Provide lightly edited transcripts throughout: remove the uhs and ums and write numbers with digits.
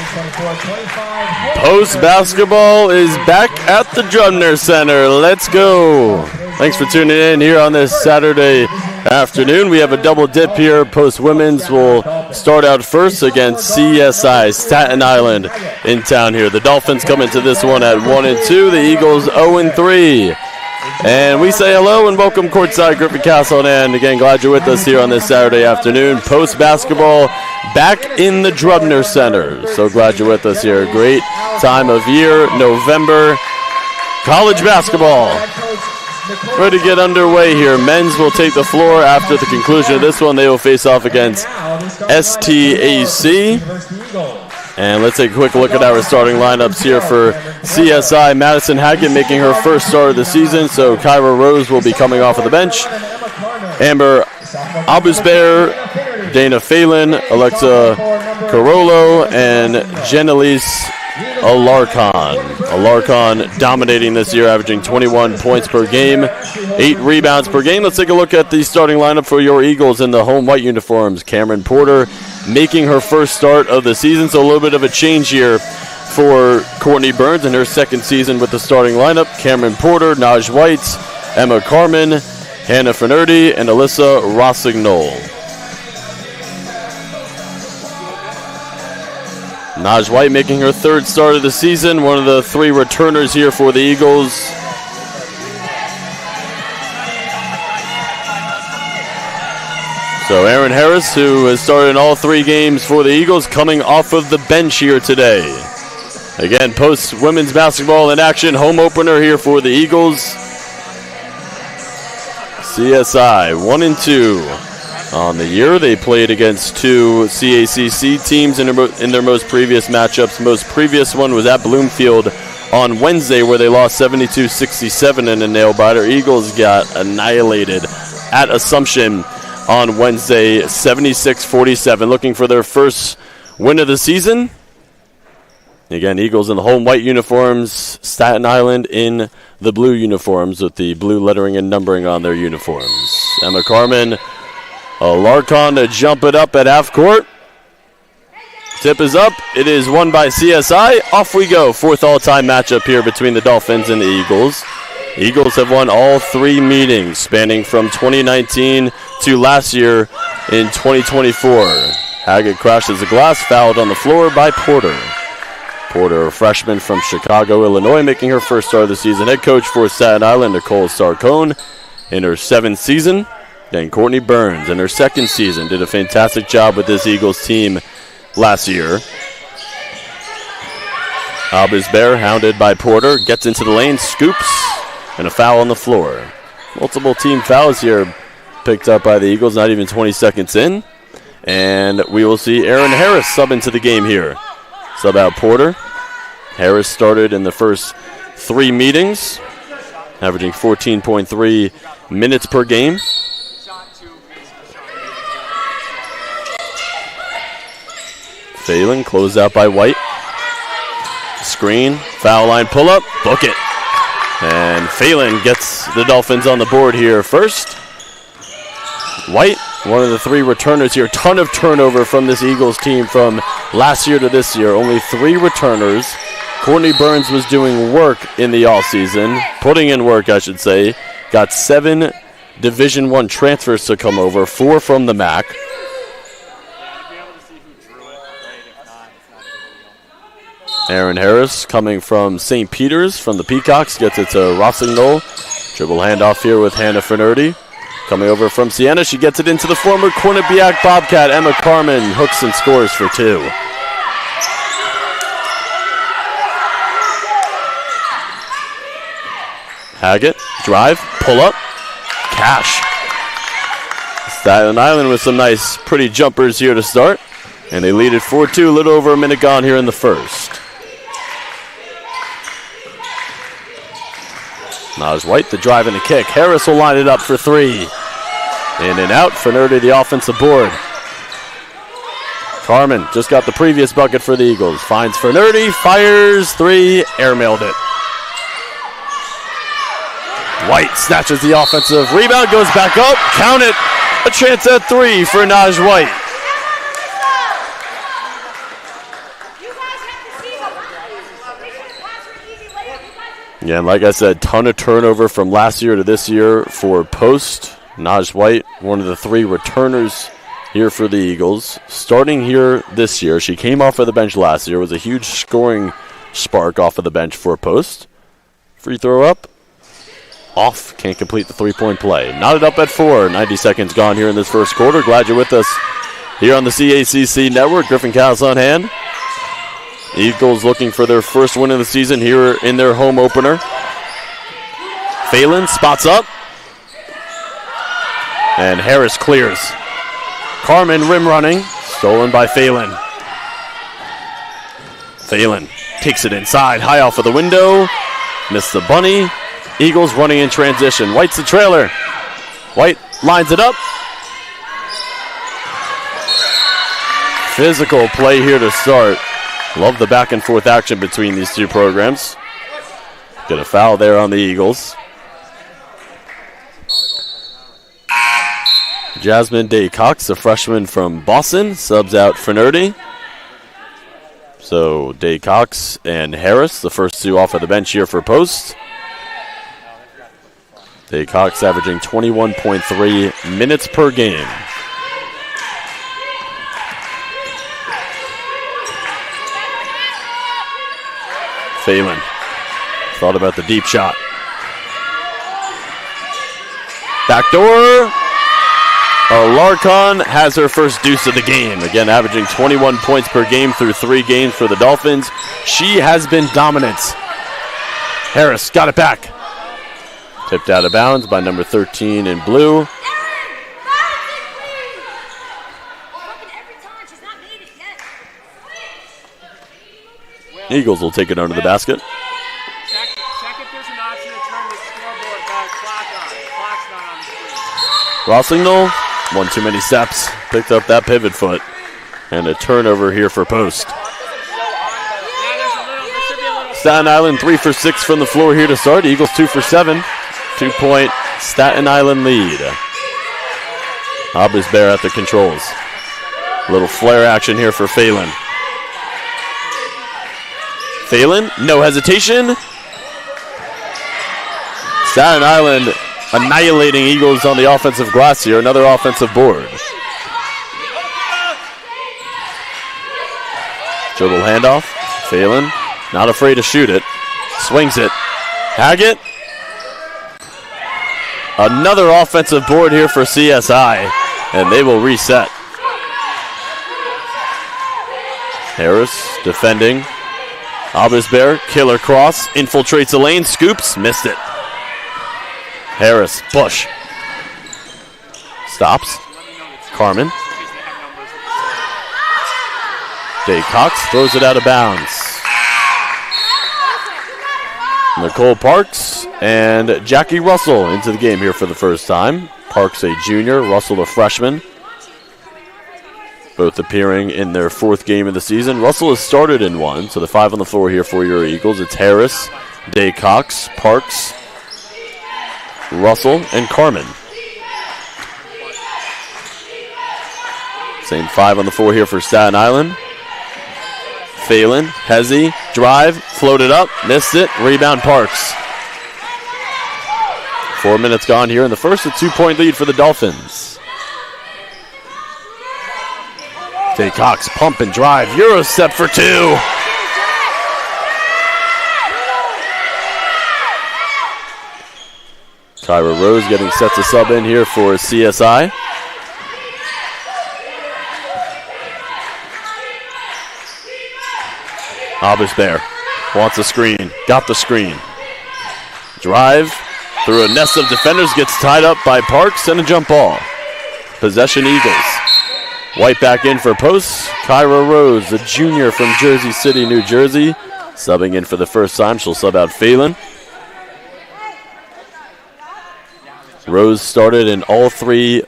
Post basketball is back at the Drumner Center. Let's go. Thanks for tuning in here on this Saturday afternoon. We have a double dip here. Post women's will start out first against CSI, Staten Island in town here. The Dolphins come into this one at 1-2. The Eagles 0-3. And we say hello and welcome courtside Griffin Castle. And again, glad you're with us here on this Saturday afternoon. Post basketball back in the Drumner Center. So glad you're with us here. Great time of year, November. College basketball ready to get underway here. Men's will take the floor after the conclusion of this one. They will face off against STAC. And let's take a quick look at our starting lineups here for CSI. Madison Haggett making her first start of the season, so Kyra Rose will be coming off of the bench. Amber Abusbear, Dana Phelan, Alexa Carollo, and Jenelise Alarcon. Alarcon dominating this year, averaging 21 points per game, 8 rebounds per game. Let's take a look at the starting lineup for your Eagles in the home white uniforms. Cameron Porter making her first start of the season, so a little bit of a change here for Courtney Burns in her second season with the starting lineup. Cameron Porter, Naj White, Emma Carmen, Hannah Finnerty, and Alyssa Rossignol. Naj White making her third start of the season, one of the 3 returners here for the Eagles. So Aaron Harris, who has started in all 3 games for the Eagles, coming off of the bench here today. Again, post women's basketball in action, home opener here for the Eagles. CSI 1-2 on the year. They played against 2 CACC teams in their most previous matchups. Most previous one was at Bloomfield on Wednesday, where they lost 72-67 in a nail-biter. Eagles got annihilated at Assumption on Wednesday, 76-47, looking for their first win of the season. Again, Eagles in the home white uniforms, Staten Island in the blue uniforms with the blue lettering and numbering on their uniforms. Emma Carmen, Larcon to jump it up at half court. Tip is up. It is won by CSI. Off we go. 4th all-time matchup here between the Dolphins and the Eagles. Eagles have won all 3 meetings, spanning from 2019 to last year in 2024. Haggett crashes the glass, fouled on the floor by Porter. Porter, a freshman from Chicago, Illinois, making her first start of the season. Head coach for Staten Island, Nicole Sarcone, in her 7th season. Then Courtney Burns in her 2nd season did a fantastic job with this Eagles team last year. Abusbear, hounded by Porter, gets into the lane, scoops, and a foul on the floor. Multiple team fouls here picked up by the Eagles, not even 20 seconds in. And we will see Aaron Harris sub into the game here. Sub out Porter. Harris started in the first 3 meetings, averaging 14.3 minutes per game. Phelan closed out by White. Screen, foul line pull-up, book it. And Phelan gets the Dolphins on the board here first. White, one of the 3 returners here. Ton of turnover from this Eagles team from last year to this year. Only 3 returners. Courtney Burns was doing work in the offseason. Putting in work, I should say. Got 7 Division I transfers to come over. 4 from the MAC. Aaron Harris coming from St. Peter's from the Peacocks. Gets it to Rossignol. Dribble handoff here with Hannah Finnerty. Coming over from Siena, she gets it into the former Quinnipiac Bobcat. Emma Carmen hooks and scores for 2. Haggett, drive, pull up, cash. Staten Island with some nice, pretty jumpers here to start. And they lead it 4-2, a little over a minute gone here in the first. Naj White, the drive and the kick. Harris will line it up for 3. In and out, Finnerty the offensive board. Carmen just got the previous bucket for the Eagles. Finds Finnerty, fires 3, airmailed it. White snatches the offensive rebound, goes back up, count it. A chance at 3 for Naj White. Yeah, like I said, ton of turnover from last year to this year for Post. Naj White, one of the 3 returners here for the Eagles. Starting here this year, she came off of the bench last year. Was a huge scoring spark off of the bench for Post. Free throw up. Off. Can't complete the 3-point play. Knotted up at 4. 90 seconds gone here in this first quarter. Glad you're with us here on the CACC Network. Griffin Cows on hand. Eagles looking for their first win of the season here in their home opener. Phelan spots up. And Harris clears. Carmen rim running. Stolen by Phelan. Phelan takes it inside. High off of the window. Missed the bunny. Eagles running in transition. White's the trailer. White lines it up. Physical play here to start. Love the back and forth action between these 2 programs. Get a foul there on the Eagles. Jasmine Day Cox, a freshman from Boston, subs out Fernerdi. So Day Cox and Harris, the first 2 off of the bench here for Post. Day Cox averaging 21.3 minutes per game. Phelan thought about the deep shot. Backdoor. Alarcon has her first deuce of the game. Again, averaging 21 points per game through 3 games for the Dolphins. She has been dominant. Harris got it back. Tipped out of bounds by number 13 in blue. Eagles will take it under the basket. Check if there's an option to turn the scoreboard clock on. The clock's not on the screen. Rossignol, one too many steps. Picked up that pivot foot. And a turnover here for Post. Staten Island 3 for 6 from the floor here to start. Eagles 2 for 7. 2-point Staten Island lead. Abusbear at the controls. A little flare action here for Phelan. Phelan, no hesitation. Staten Island annihilating Eagles on the offensive glass here. Another offensive board. Dribble handoff. Phelan, not afraid to shoot it. Swings it. Haggett. Another offensive board here for CSI. And they will reset. Harris defending. Abusbear, killer cross, infiltrates the lane, scoops, missed it. Harris, push. Stops. Carmen. Day Cox throws it out of bounds. Nicole Parks and Jackie Russell into the game here for the first time. Parks a junior, Russell a freshman. Both appearing in their 4th game of the season. Russell has started in 1, so the 5 on the floor here for your Eagles. It's Harris, Day Cox, Parks, Russell, and Carmen. Same 5 on the floor here for Staten Island. Phelan, Hezzy, drive, floated up, missed it, rebound Parks. 4 minutes gone here in the first, a 2-point lead for the Dolphins. Day Cox, pump and drive, Euro step for 2. Tyra Rose getting set to sub in here for CSI. Abusbear wants a screen, got the screen. Drive through a nest of defenders, gets tied up by Parks and a jump ball. Possession Eagles. White back in for Post. Kyra Rose, the junior from Jersey City, New Jersey. Subbing in for the first time. She'll sub out Phelan. Rose started in all 3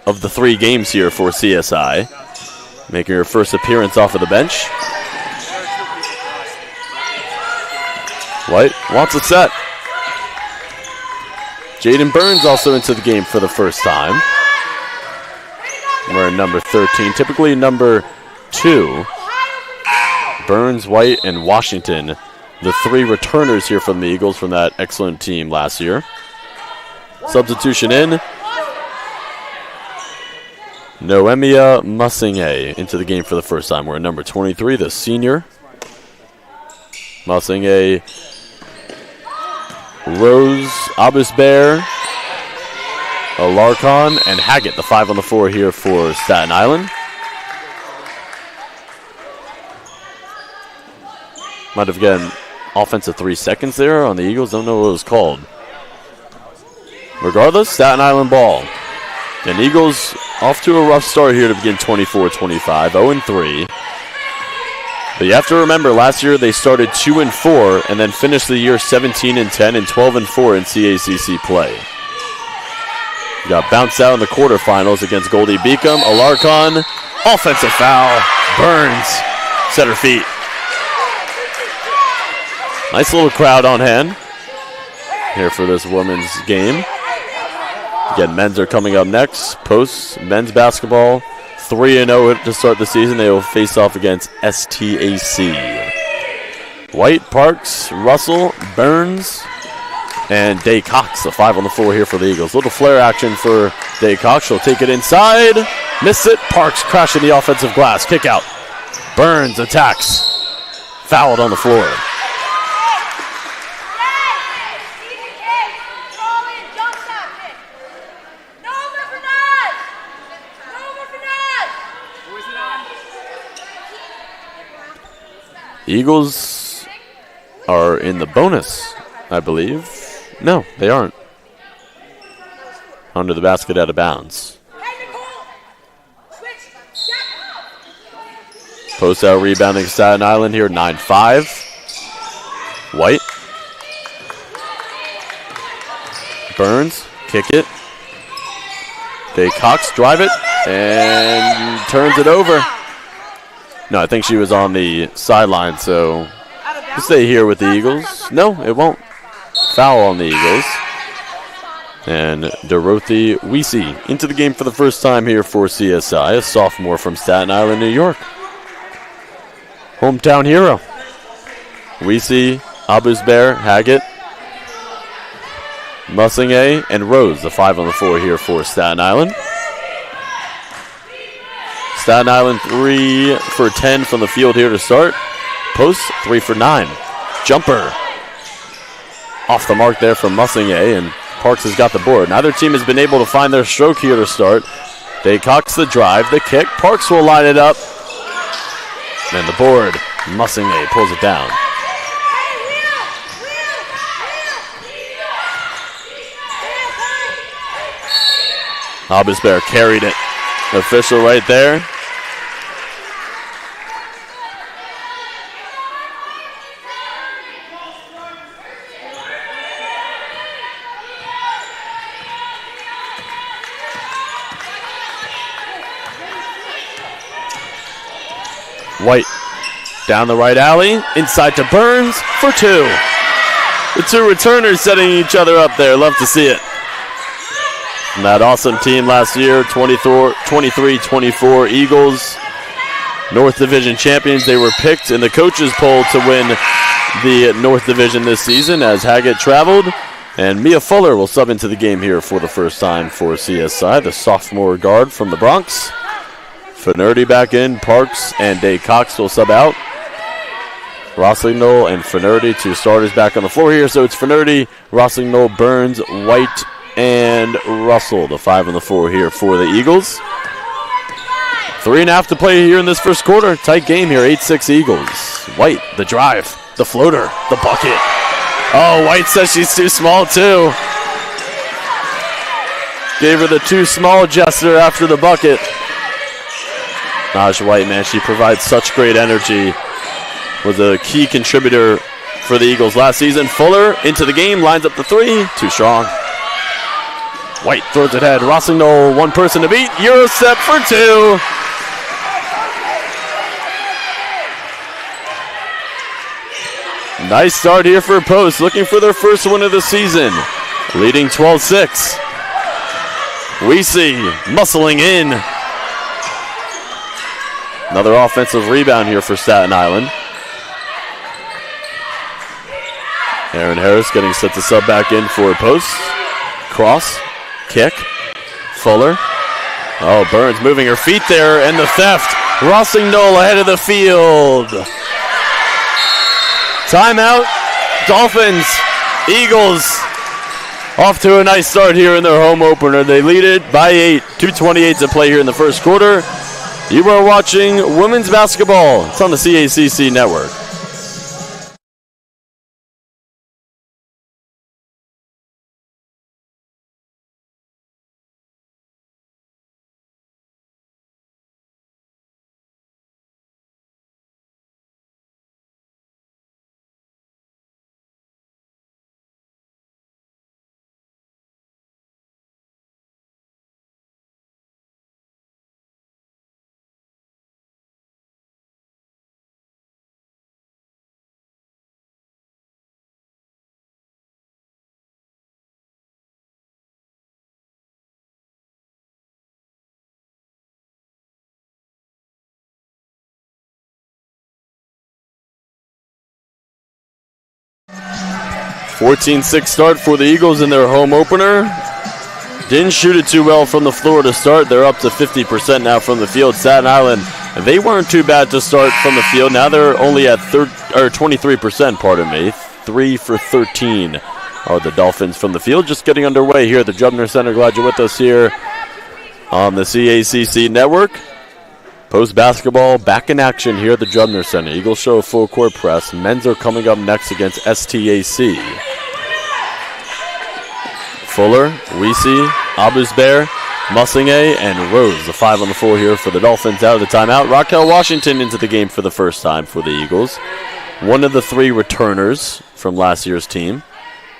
of the 3 games here for CSI. Making her first appearance off of the bench. White wants it set. Jaden Burns also into the game for the first time. We're number 13, typically number 2. Burns, White, and Washington the 3 returners here from the Eagles from that excellent team last year. Substitution in. Noemia Musinge into the game for the first time. We're at number 23, the senior. Musinge, Rose, Abusbear, Alarcon, and Haggett, the 5 on the floor here for Staten Island. Might have gotten offensive 3 seconds there on the Eagles. Don't know what it was called. Regardless, Staten Island ball. And Eagles off to a rough start here to begin 24-25, 0-3. But you have to remember, last year they started 2-4 and then finished the year 17-10 and 12-4 in CACC play. Got bounced out in the quarterfinals against Goldie Beacom. Alarcon, offensive foul. Burns, set her feet. Nice little crowd on hand here for this women's game. Again, men's are coming up next. Post men's basketball, 3-0 to start the season. They will face off against STAC. White, Parks, Russell, Burns, and Day Cox, the 5 on the floor here for the Eagles. Little flare action for Day Cox. She'll take it inside. Missed it. Parks crashing the offensive glass. Kick out. Burns attacks. Fouled on the floor. Eagles are in the bonus, I believe. No, they aren't. Under the basket, out of bounds. Post out rebounding Staten Island here, 9-5. White. Burns, kick it. Day Cox, drive it, and turns it over. No, I think she was on the sideline, so we'll stay here with the Eagles. No, it won't. Foul on the Eagles. And Dorothy Weesey into the game for the first time here for CSI, a sophomore from Staten Island, New York. Hometown hero. Weesey, Abusbear, Haggett, Musinge, and Rose, the 5 on the floor here for Staten Island. Staten Island 3 for 10 from the field here to start. Post 3 for 9. Jumper off the mark there from Musinge, and Parks has got the board. Neither team has been able to find their stroke here to start. Day Cox the drive, the kick. Parks will line it up. And the board, Musinge pulls it down. Abusbear carried it. Official right there. White down the right alley, inside to Burns for 2. The 2 returners setting each other up there. Love to see it. And that awesome team last year, 23-24 Eagles, North Division champions. They were picked in the coaches poll to win the North Division this season as Haggett traveled. And Mia Fuller will sub into the game here for the first time for CSI, the sophomore guard from the Bronx. Finnerty back in, Parks and Day Cox will sub out. Rossignol and Finnerty, 2 starters back on the floor here. So it's Finnerty, Rossignol, Burns, White, and Russell, the 5 on the floor here for the Eagles. 3.5 to play here in this first quarter. Tight game here, 8-6 Eagles. White, the drive, the floater, the bucket. Oh, White says she's too small too. Gave her the too small gesture after the bucket. Naj White, man, she provides such great energy. Was a key contributor for the Eagles last season. Fuller into the game, lines up the 3, too strong. White throws it ahead. Rossignol, 1 person to beat. Euro step for 2. Nice start here for Post, looking for their first win of the season. Leading 12-6. Weesey muscling in. Another offensive rebound here for Staten Island. Aaron Harris getting set to sub back in for a post. Cross, kick, Fuller. Oh, Burns moving her feet there, and the theft. Rossignol ahead of the field. Timeout. Dolphins. Eagles off to a nice start here in their home opener. They lead it by 8. 2:28 to play here in the first quarter. You are watching women's basketball. It's on the CACC network. .14-6 start for the Eagles in their home opener. Didn't shoot it too well from the floor to start. They're up to 50% now from the field. Staten Island, they weren't too bad to start from the field. Now they're only at 23%, pardon me. 3 for 13 are the Dolphins from the field. Just getting underway here at the Jubner Center. Glad you're with us here on the CACC network. Post basketball back in action here at the Jubner Center. Eagles show a full court press. Men's are coming up next against STAC. Fuller, Weesey, Abusbear, Mussingay, and Rose. The 5 on the floor here for the Dolphins out of the timeout. Raquel Washington into the game for the first time for the Eagles. One of the 3 returners from last year's team.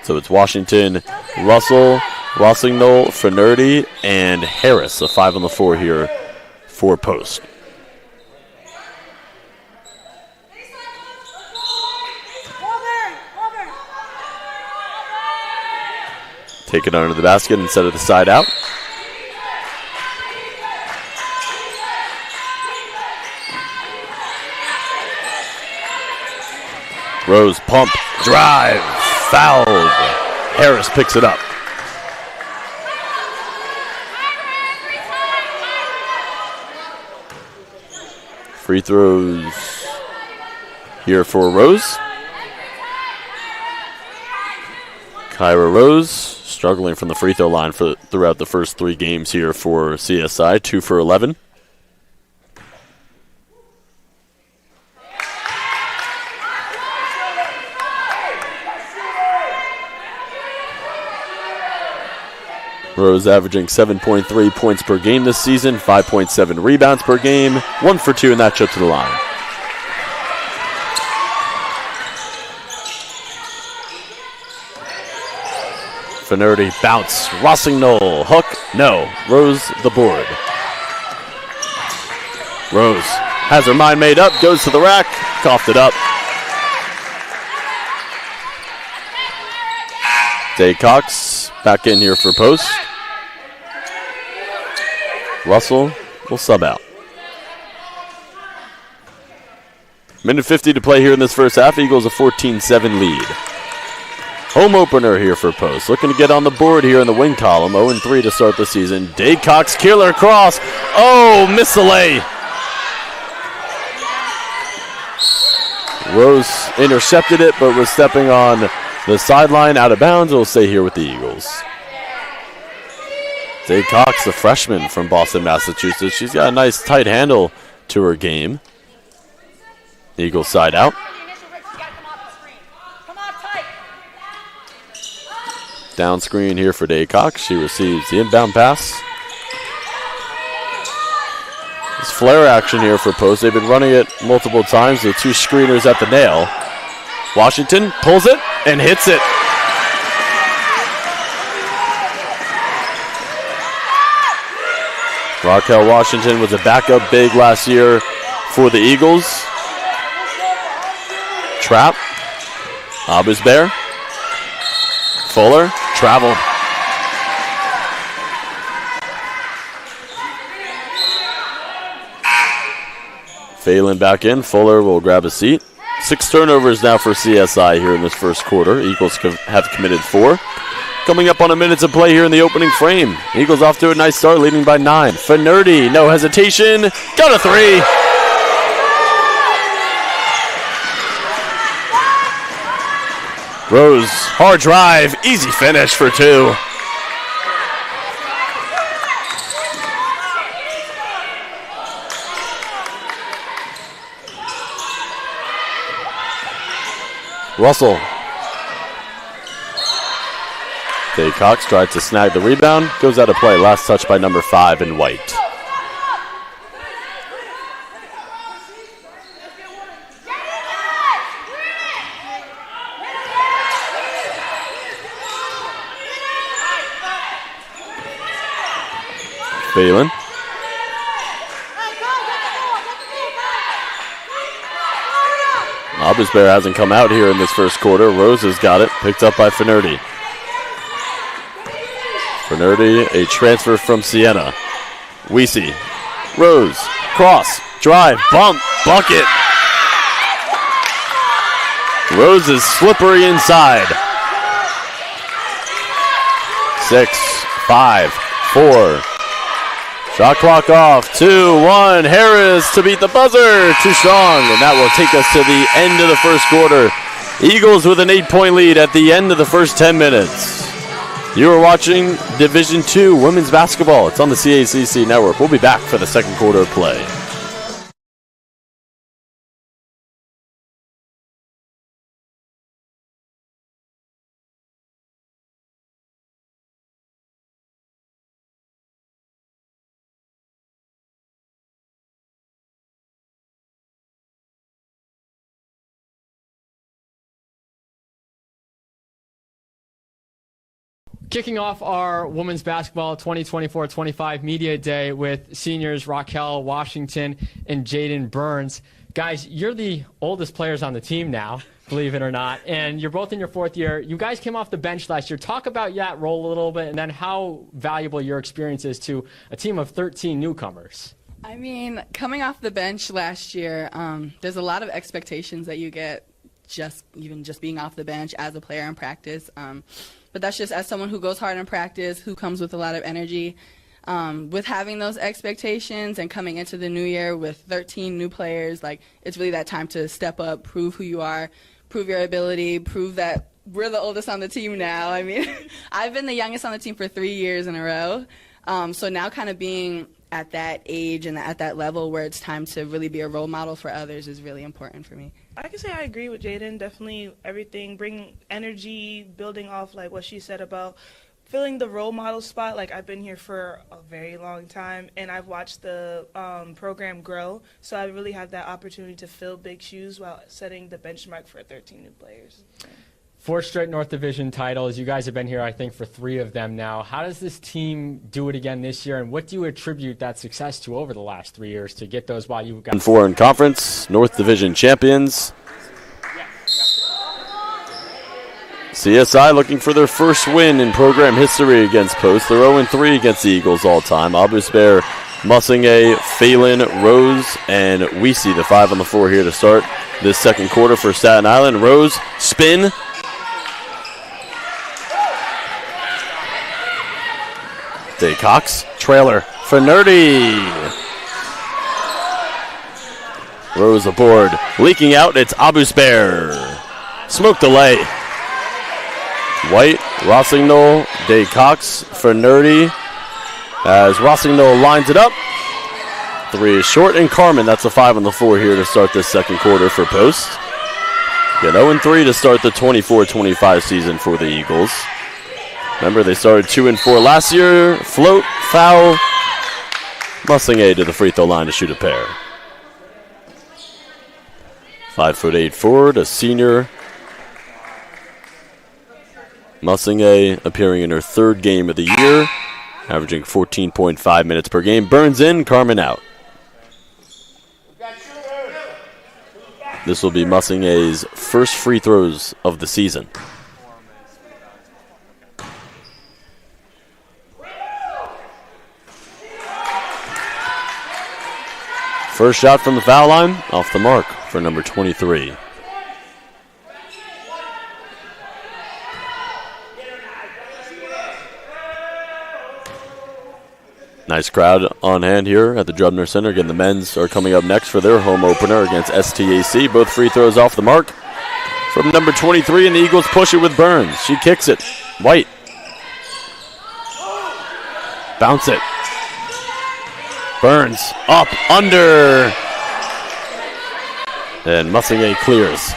So it's Washington, Russell, Rossignol, Franerty, and Harris. The 5 on the floor here for post. Take it under the basket instead of the side out. Rose pump, drive, fouled. Harris picks it up. Free throws here for Rose. Kyra Rose struggling from the free throw line throughout the first 3 games here for CSI, 2 for 11. Rose averaging 7.3 points per game this season, 5.7 rebounds per game, 1 for 2 in that trip to the line. Finnerty bounce, Rossignol, hook, no. Rose the board. Rose has her mind made up, goes to the rack, coughed it up. Day Cox back in here for post. Russell will sub out. Minute 50 to play here in this first half. Eagles a 14-7 lead. Home opener here for post. Looking to get on the board here in the win column. 0-3 to start the season. Day Cox, killer cross. Oh, missilay. Rose intercepted it, but was stepping on the sideline out of bounds. Will stay here with the Eagles. Day Cox, the freshman from Boston, Massachusetts. She's got a nice tight handle to her game. Eagles side out. Down screen here for Day Cox. She receives the inbound pass. This flare action here for post. They've been running it multiple times. The 2 screeners at the nail. Washington pulls it and hits it. Raquel Washington was a backup big last year for the Eagles. Trap. Abusbear. Fuller. Traveled. Phelan back in. Fuller will grab a seat. 6 turnovers now for CSI here in this first quarter. Eagles have committed 4. Coming up on a minute to play here in the opening frame. Eagles off to a nice start, leading by 9. Finerty, no hesitation, got a 3. Rose, hard drive, easy finish for 2. Russell. Dave Cox tried to snag the rebound, goes out of play. Last touch by number 5 in white. Phelan. Aubusbear hasn't come out here in this first quarter. Rose has got it, picked up by Finerty. Finerty, a transfer from Siena. Weesey, Rose, cross, drive, bump, bucket. Rose is slippery inside. 6, 5, 4. Shot clock off, 2-1, Harris to beat the buzzer, too strong, and that will take us to the end of the first quarter. Eagles with an 8-point lead at the end of the first 10 minutes. You are watching Division II Women's Basketball. It's on the CACC Network. We'll be back for the second quarter of play. Kicking off our Women's Basketball 2024-25 Media Day with seniors Raquel Washington and Jaden Burns. Guys, you're the oldest players on the team now, believe it or not, and you're both in your 4th year. You guys came off the bench last year. Talk about that role a little bit and then how valuable your experience is to a team of 13 newcomers. I mean, coming off the bench last year, there's a lot of expectations that you get just being off the bench as a player in practice. But that's just as someone who goes hard in practice, who comes with a lot of energy. With having those expectations and coming into the new year with 13 new players, like, it's really that time to step up, prove who you are, prove your ability, prove that we're the oldest on the team now. I mean, I've been the youngest on the team for 3 years in a row. So now kind of being at that age and at that level where it's time to really be a role model for others is really important for me. I can say I agree with Jaden. Definitely everything, bring energy, building off like what she said about filling the role model spot. Like, I've been here for a very long time, and I've watched the program grow. So I really have that opportunity to fill big shoes while setting the benchmark for 13 new players. 4 straight North Division titles. You guys have been here, I think, for 3 of them now. How does this team do it again this year, and what do you attribute that success to over the last 3 years to get those while you've got 4 in conference, North Division champions. CSI looking for their first win in program history against Post. They're 0-3 against the Eagles all time. Aubusbear, Mussingay, Phelan, Rose, and Weesey, the 5 on the floor here to start this second quarter for Staten Island. Rose, spin. Day Cox, trailer for Nerdy. Rose aboard, leaking out, it's Aubusbear. Smoke delay. White, Rossignol, Day Cox for Nerdy. As Rossignol lines it up. 3 is short, and Carmen, that's a 5 on the floor here to start this second quarter for Post. Get 0-3 to start the 24-25 season for the Eagles. Remember, they started 2-4 last year. Float, foul. Mussingay to the free throw line to shoot a pair. 5'8" forward, a senior. Mussingay appearing in her 3rd game of the year, averaging 14.5 minutes per game. Burns in, Carmen out. This will be Mussingay's first free throws of the season. First shot from the foul line, off the mark for number 23. Nice crowd on hand here at the Drubner Center. Again, the men's are coming up next for their home opener against STAC. Both free throws off the mark from number 23, and the Eagles push it with Burns. She kicks it. White. Bounce it. Burns up, under. And Mussingay clears.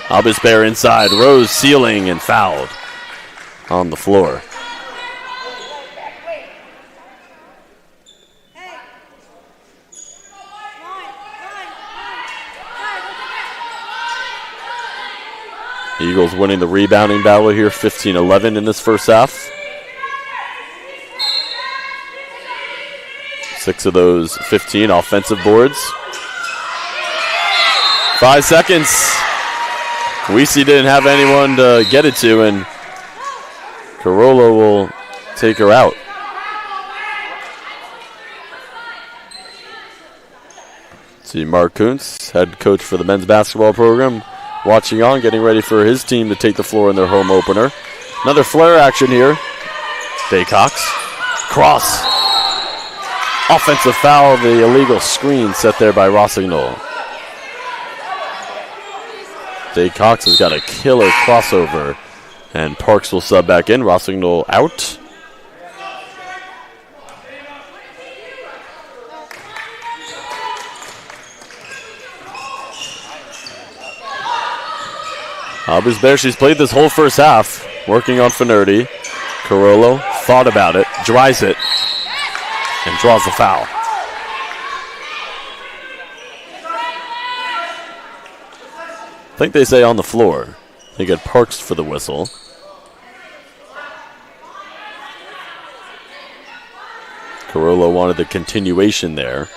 Albus Bear inside. Rose sealing and fouled on the floor. Eagles winning the rebounding battle here, 15-11 in this first half. 6 of those 15 offensive boards. 5 seconds. Weesey didn't have anyone to get it to, and Corolla will take her out. See Mark Kuntz, head coach for the men's basketball program, watching on, getting ready for his team to take the floor in their home opener. Another flare action here. Daycox. Cross. Offensive foul, the illegal screen set there by Rossignol. Daycox has got a killer crossover, and Parks will sub back in. Rossignol out. Albus Bear, she's played this whole first half, working on Finnerty. Carollo thought about it, drives it, and draws the foul. I think they say on the floor. They get Parks for the whistle. Carollo wanted the continuation there.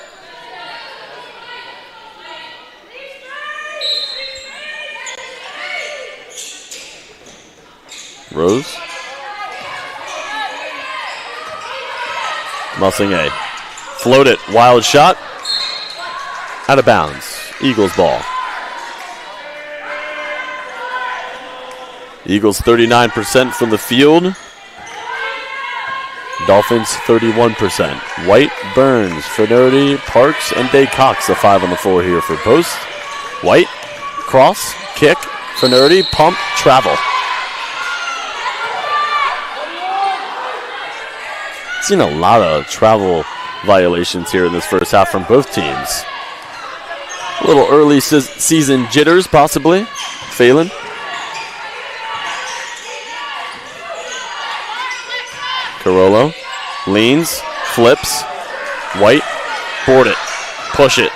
Rose. Mussingay. Float it. Wild shot. Out of bounds. Eagles ball. Eagles 39% from the field. Dolphins 31%. White, Burns, Finnerty, Parks, and Daycox, the 5 on the floor here for post. White, cross, kick, Finnerty, pump, travel. Seen a lot of travel violations here in this first half from both teams. A little early season jitters, possibly. Phelan. Carollo leans, flips. White, board it, push it.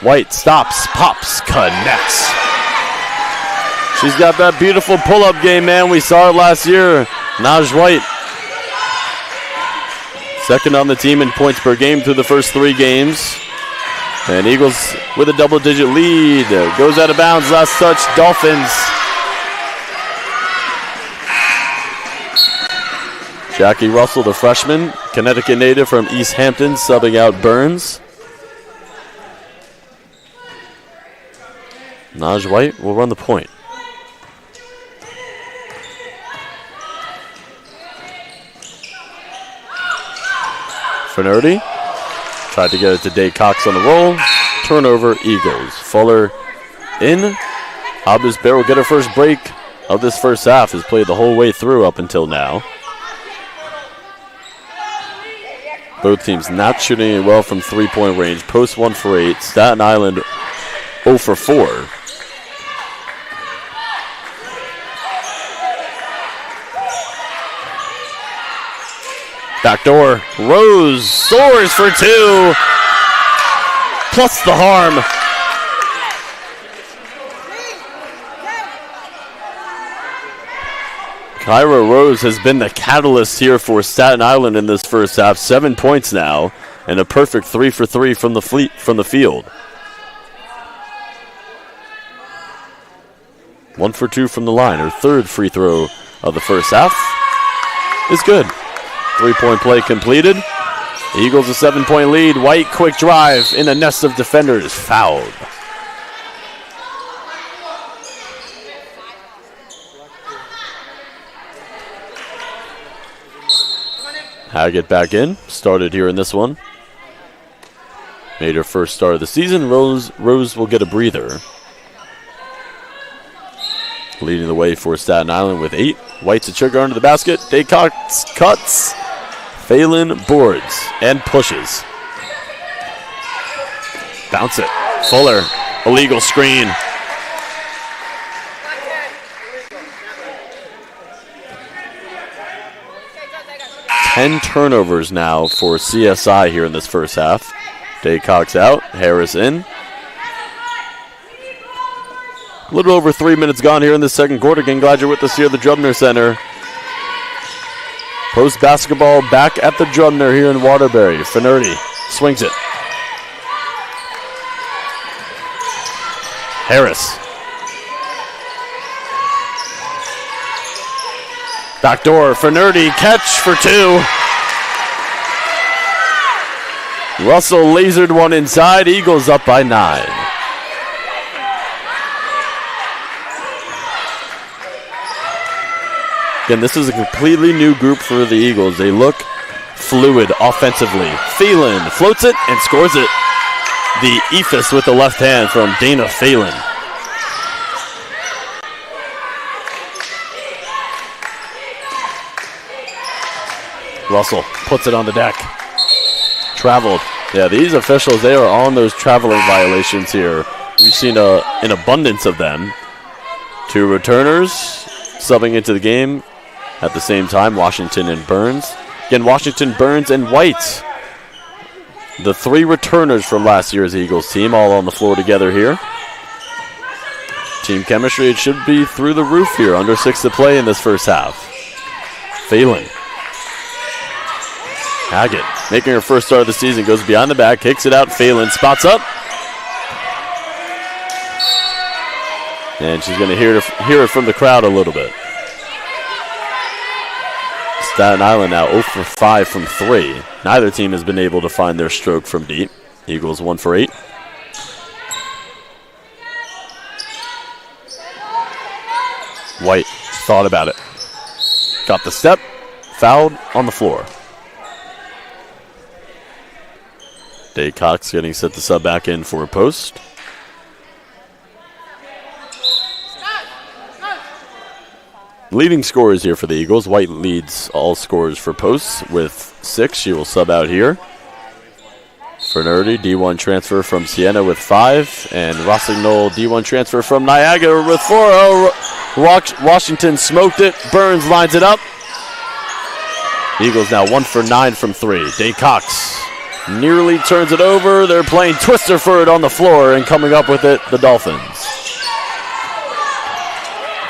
White stops, pops, connects. She's got that beautiful pull-up game, man. We saw it last year. Naj White. Second on the team in points per game through the first 3 games. And Eagles with a double-digit lead. Goes out of bounds, last touch, Dolphins. Jackie Russell, the freshman, Connecticut native from East Hampton, subbing out Burns. Naj White will run the point. Finnerty tried to get it to Daycox on the roll. Turnover, Eagles. Fuller in. Albus Bear will get her first break of this first half. Has played the whole way through up until now. Both teams not shooting it well from 3-point range. Post 1 for 8. Staten Island 0 for 4. Backdoor. Rose soars for 2. Plus the harm. Kyra Rose has been the catalyst here for Staten Island in this first half. 7 points now, and a perfect 3 for 3 from the field. 1 for 2 from the line. Her third free throw of the first half is good. 3-point play completed. The Eagles a 7-point lead. White, quick drive in a nest of defenders. Fouled. Haggett back in. Started here in this one. Made her first start of the season. Rose will get a breather. Leading the way for Staten Island with 8. White's a trigger under the basket. Daycox cuts. Phelan boards and pushes. Bounce it. Fuller. Illegal screen. Ten turnovers now for CSI here in this first half. Daycox out. Harris in. A little over 3 minutes gone here in the second quarter. Again, glad you're with us here at the Drubner Center. Post basketball back at the Drubner here in Waterbury. Finnerty swings it. Harris. Backdoor, Finnerty, catch for 2. Russell lasered one inside. Eagles up by 9. Again, this is a completely new group for the Eagles. They look fluid offensively. Phelan floats it and scores it. The ephus with the left hand from Dana Phelan. Russell puts it on the deck. Traveled. Yeah, these officials, they are on those traveling violations here. We've seen an abundance of them. 2 returners subbing into the game at the same time, Washington and Burns. Again, Washington, Burns, and White. The 3 returners from last year's Eagles team all on the floor together here. Team chemistry, it should be through the roof here. Under 6 to play in this first half. Phelan. Haggett making her first start of the season. Goes behind the back, kicks it out. Phelan spots up. And she's going to hear it from the crowd a little bit. Staten Island now 0 for 5 from 3. Neither team has been able to find their stroke from deep. Eagles 1 for 8. White thought about it. Got the step. Fouled on the floor. Daycox getting set to sub back in for a post. Leading scorers here for the Eagles. White leads all scorers for posts with 6. She will sub out here. Finnerty, D1 transfer from Siena with 5. And Rossignol, D1 transfer from Niagara with 4. Oh, Washington smoked it. Burns lines it up. Eagles now 1 for 9 from 3. Daycox nearly turns it over. They're playing twister for it on the floor, and coming up with it, the Dolphins.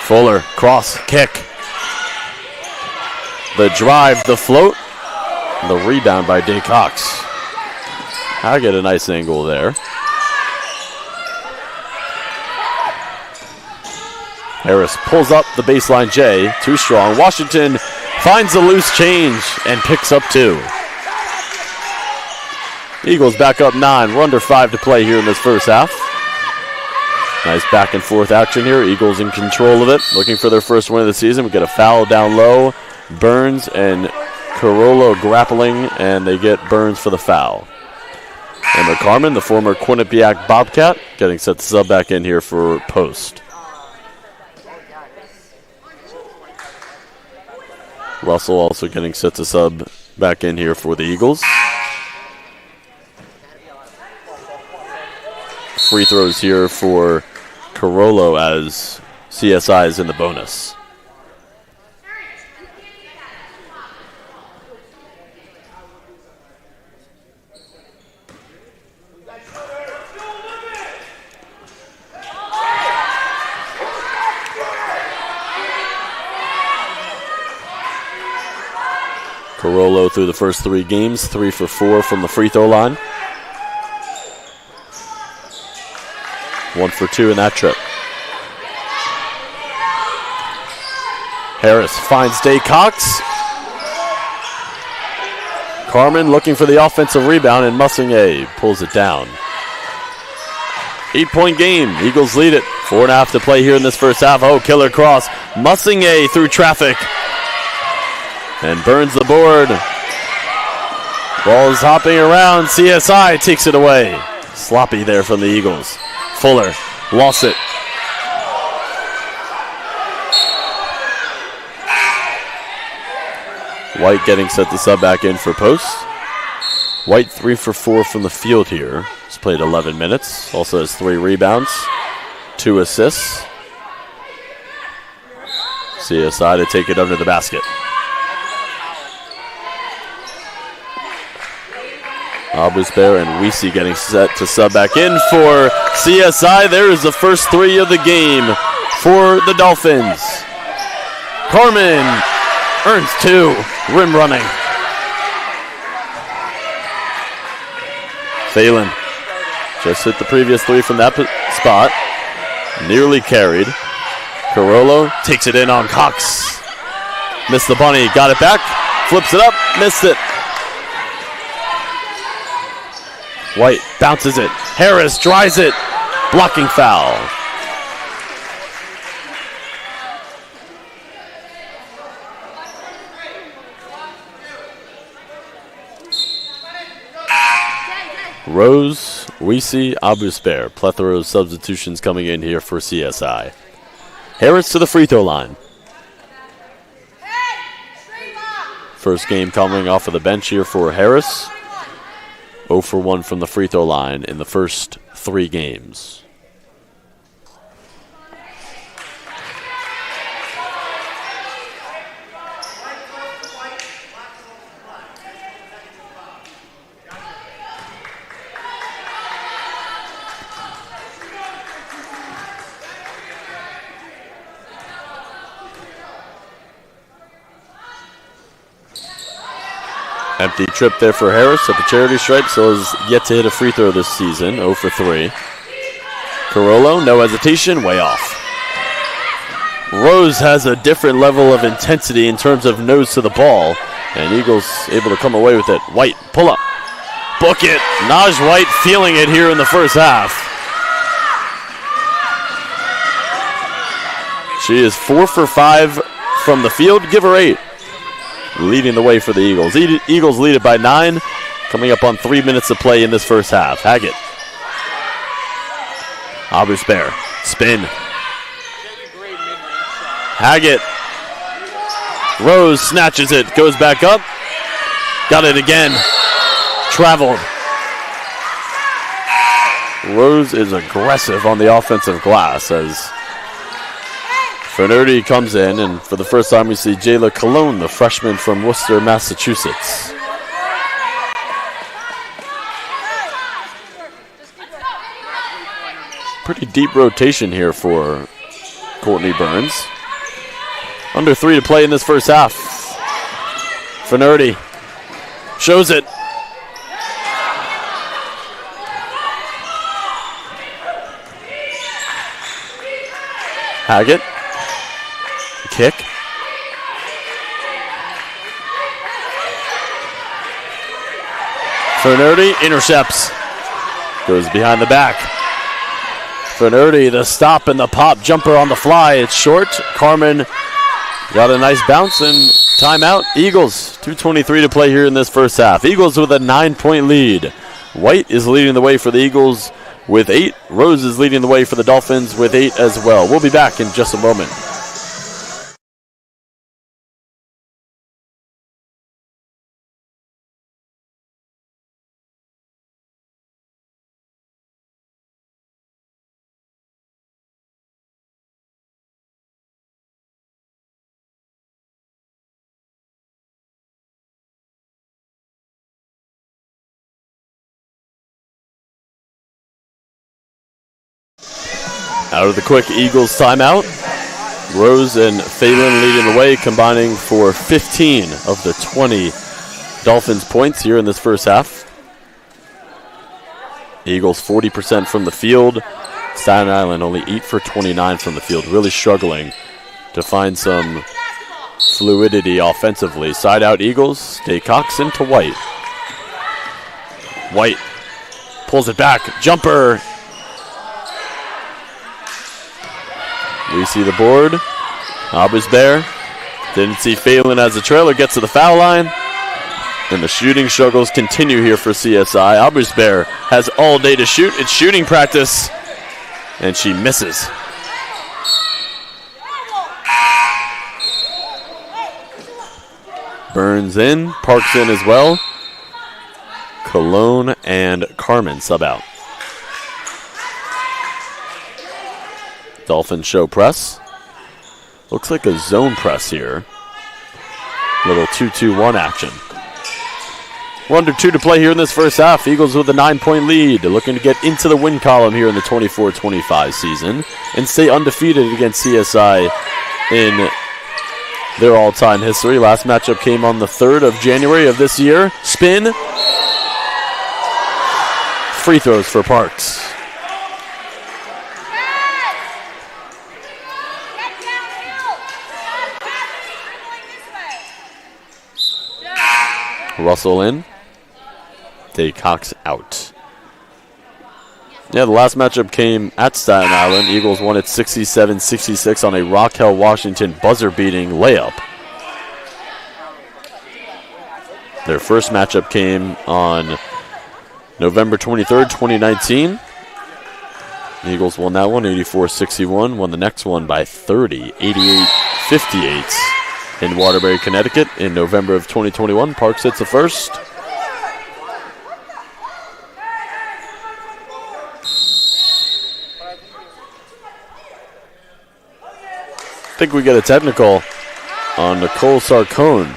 Fuller, cross, kick. The drive, the float. The rebound by Daycox. I get a nice angle there. Harris pulls up the baseline J. Too strong. Washington finds a loose change and picks up 2. Eagles back up 9. We're under 5 to play here in this first half. Nice back and forth action here. Eagles in control of it. Looking for their first win of the season. We get a foul down low. Burns and Carollo grappling, and they get Burns for the foul. Emma Carmen, the former Quinnipiac Bobcat, getting set to sub back in here for post. Russell also getting set to sub back in here for the Eagles. Free throws here for Carollo as CSI is in the bonus. Carollo through the first 3 games, 3 for 4 from the free throw line. 1 for 2 in that trip. Harris finds Daycox. Carmen looking for the offensive rebound, and Mussingay pulls it down. 8-point game. Eagles lead it. 4.5 to play here in this first half. Oh, killer cross. Mussingay through traffic. And burns the board. Ball's hopping around. CSI takes it away. Sloppy there from the Eagles. Fuller lost it. White getting set to sub back in for post. White 3 for 4 from the field here. He's played 11 minutes. Also has 3 rebounds, 2 assists. CSI to take it under the basket. Abusbear and Weesey getting set to sub back in for CSI. There is the first 3 of the game for the Dolphins. Carmen earns 2. Rim running. Phelan just hit the previous 3 from that spot. Nearly carried. Carollo takes it in on Cox. Missed the bunny. Got it back. Flips it up. Missed it. White bounces it. Harris dries it. Blocking foul. Rose, Weesey, Abusbear. Plethora of substitutions coming in here for CSI. Harris to the free throw line. First game coming off of the bench here for Harris. 0 for 1 from the free throw line in the first 3 games. Empty trip there for Harris at the charity stripe, so has yet to hit a free throw this season, 0 for 3. Carollo, no hesitation, way off. Rose has a different level of intensity in terms of nose to the ball, and Eagles able to come away with it. White, pull up, book it. Naj White feeling it here in the first half. She is 4 for 5 from the field, give her 8. Leading the way for the Eagles. Eagles lead it by 9, coming up on 3 minutes of play in this first half. Haggett. Abusbear. Spin. Haggett. Rose snatches it. Goes back up. Got it again. Traveled. Rose is aggressive on the offensive glass as Fernerdi comes in, and for the first time we see Jayla Colon, the freshman from Worcester, Massachusetts. Pretty deep rotation here for Courtney Burns. Under 3 to play in this first half. Fernerdi shows it. Haggett. Kick. Fernerdi intercepts. Goes behind the back. Fernerdi, the stop and the pop jumper on the fly. It's short. Carmen got a nice bounce and timeout. Eagles, 2:23 to play here in this first half. Eagles with a 9-point lead. White is leading the way for the Eagles with 8. Rose is leading the way for the Dolphins with 8 as well. We'll be back in just a moment. Out of the quick Eagles timeout. Rose and Phelan leading the way, combining for 15 of the 20 Dolphins points here in this first half. Eagles 40% from the field. Staten Island only 8 for 29 from the field. Really struggling to find some fluidity offensively. Side out Eagles. Day Cox into White. White pulls it back. Jumper. We see the board. Abusbear. Didn't see Phelan as the trailer. Gets to the foul line. And the shooting struggles continue here for CSI. Abusbear has all day to shoot. It's shooting practice. And she misses. Burns in, Parks in as well. Cologne and Carmen sub out. Dolphins show press. Looks like a zone press here. Little 2-2-1 action. 1-2 to play here in this first half. Eagles with a 9-point lead. They're looking to get into the win column here in the 24-25 season and stay undefeated against CSI in their all-time history. Last matchup came on the 3rd of January of this year. Spin. Free throws for Parks. Russell in. Day Cox out. Yeah, the last matchup came at Staten Island. Eagles won it 67-66 on a Raquel Washington buzzer-beating layup. Their first matchup came on November 23rd, 2019. The Eagles won that one 84-61, won the next one by 30, 88-58 in Waterbury, Connecticut in November of 2021. Parks hits the first. I think we get a technical on Nicole Sarcone.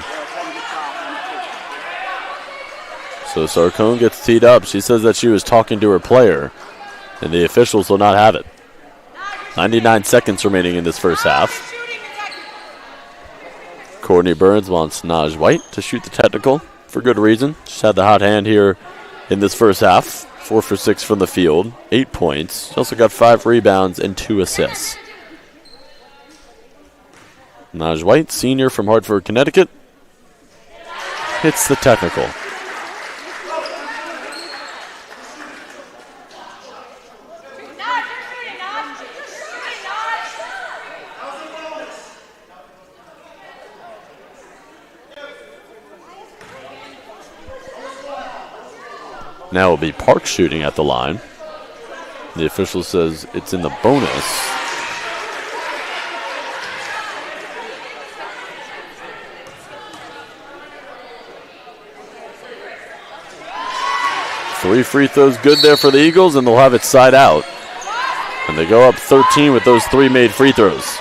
So Sarcone gets teed up. She says that she was talking to her player, and the officials will not have it. 99 seconds remaining in this first half. Courtney Burns wants Naj White to shoot the technical for good reason. She's had the hot hand here in this first half. 4 for 6 from the field, 8 points. She also got 5 rebounds and 2 assists. Naj White, senior from Hartford, Connecticut, hits the technical. Now it'll be Park shooting at the line. The official says it's in the bonus. Three free throws good there for the Eagles, and they'll have it side out. And they go up 13 with those 3 made free throws.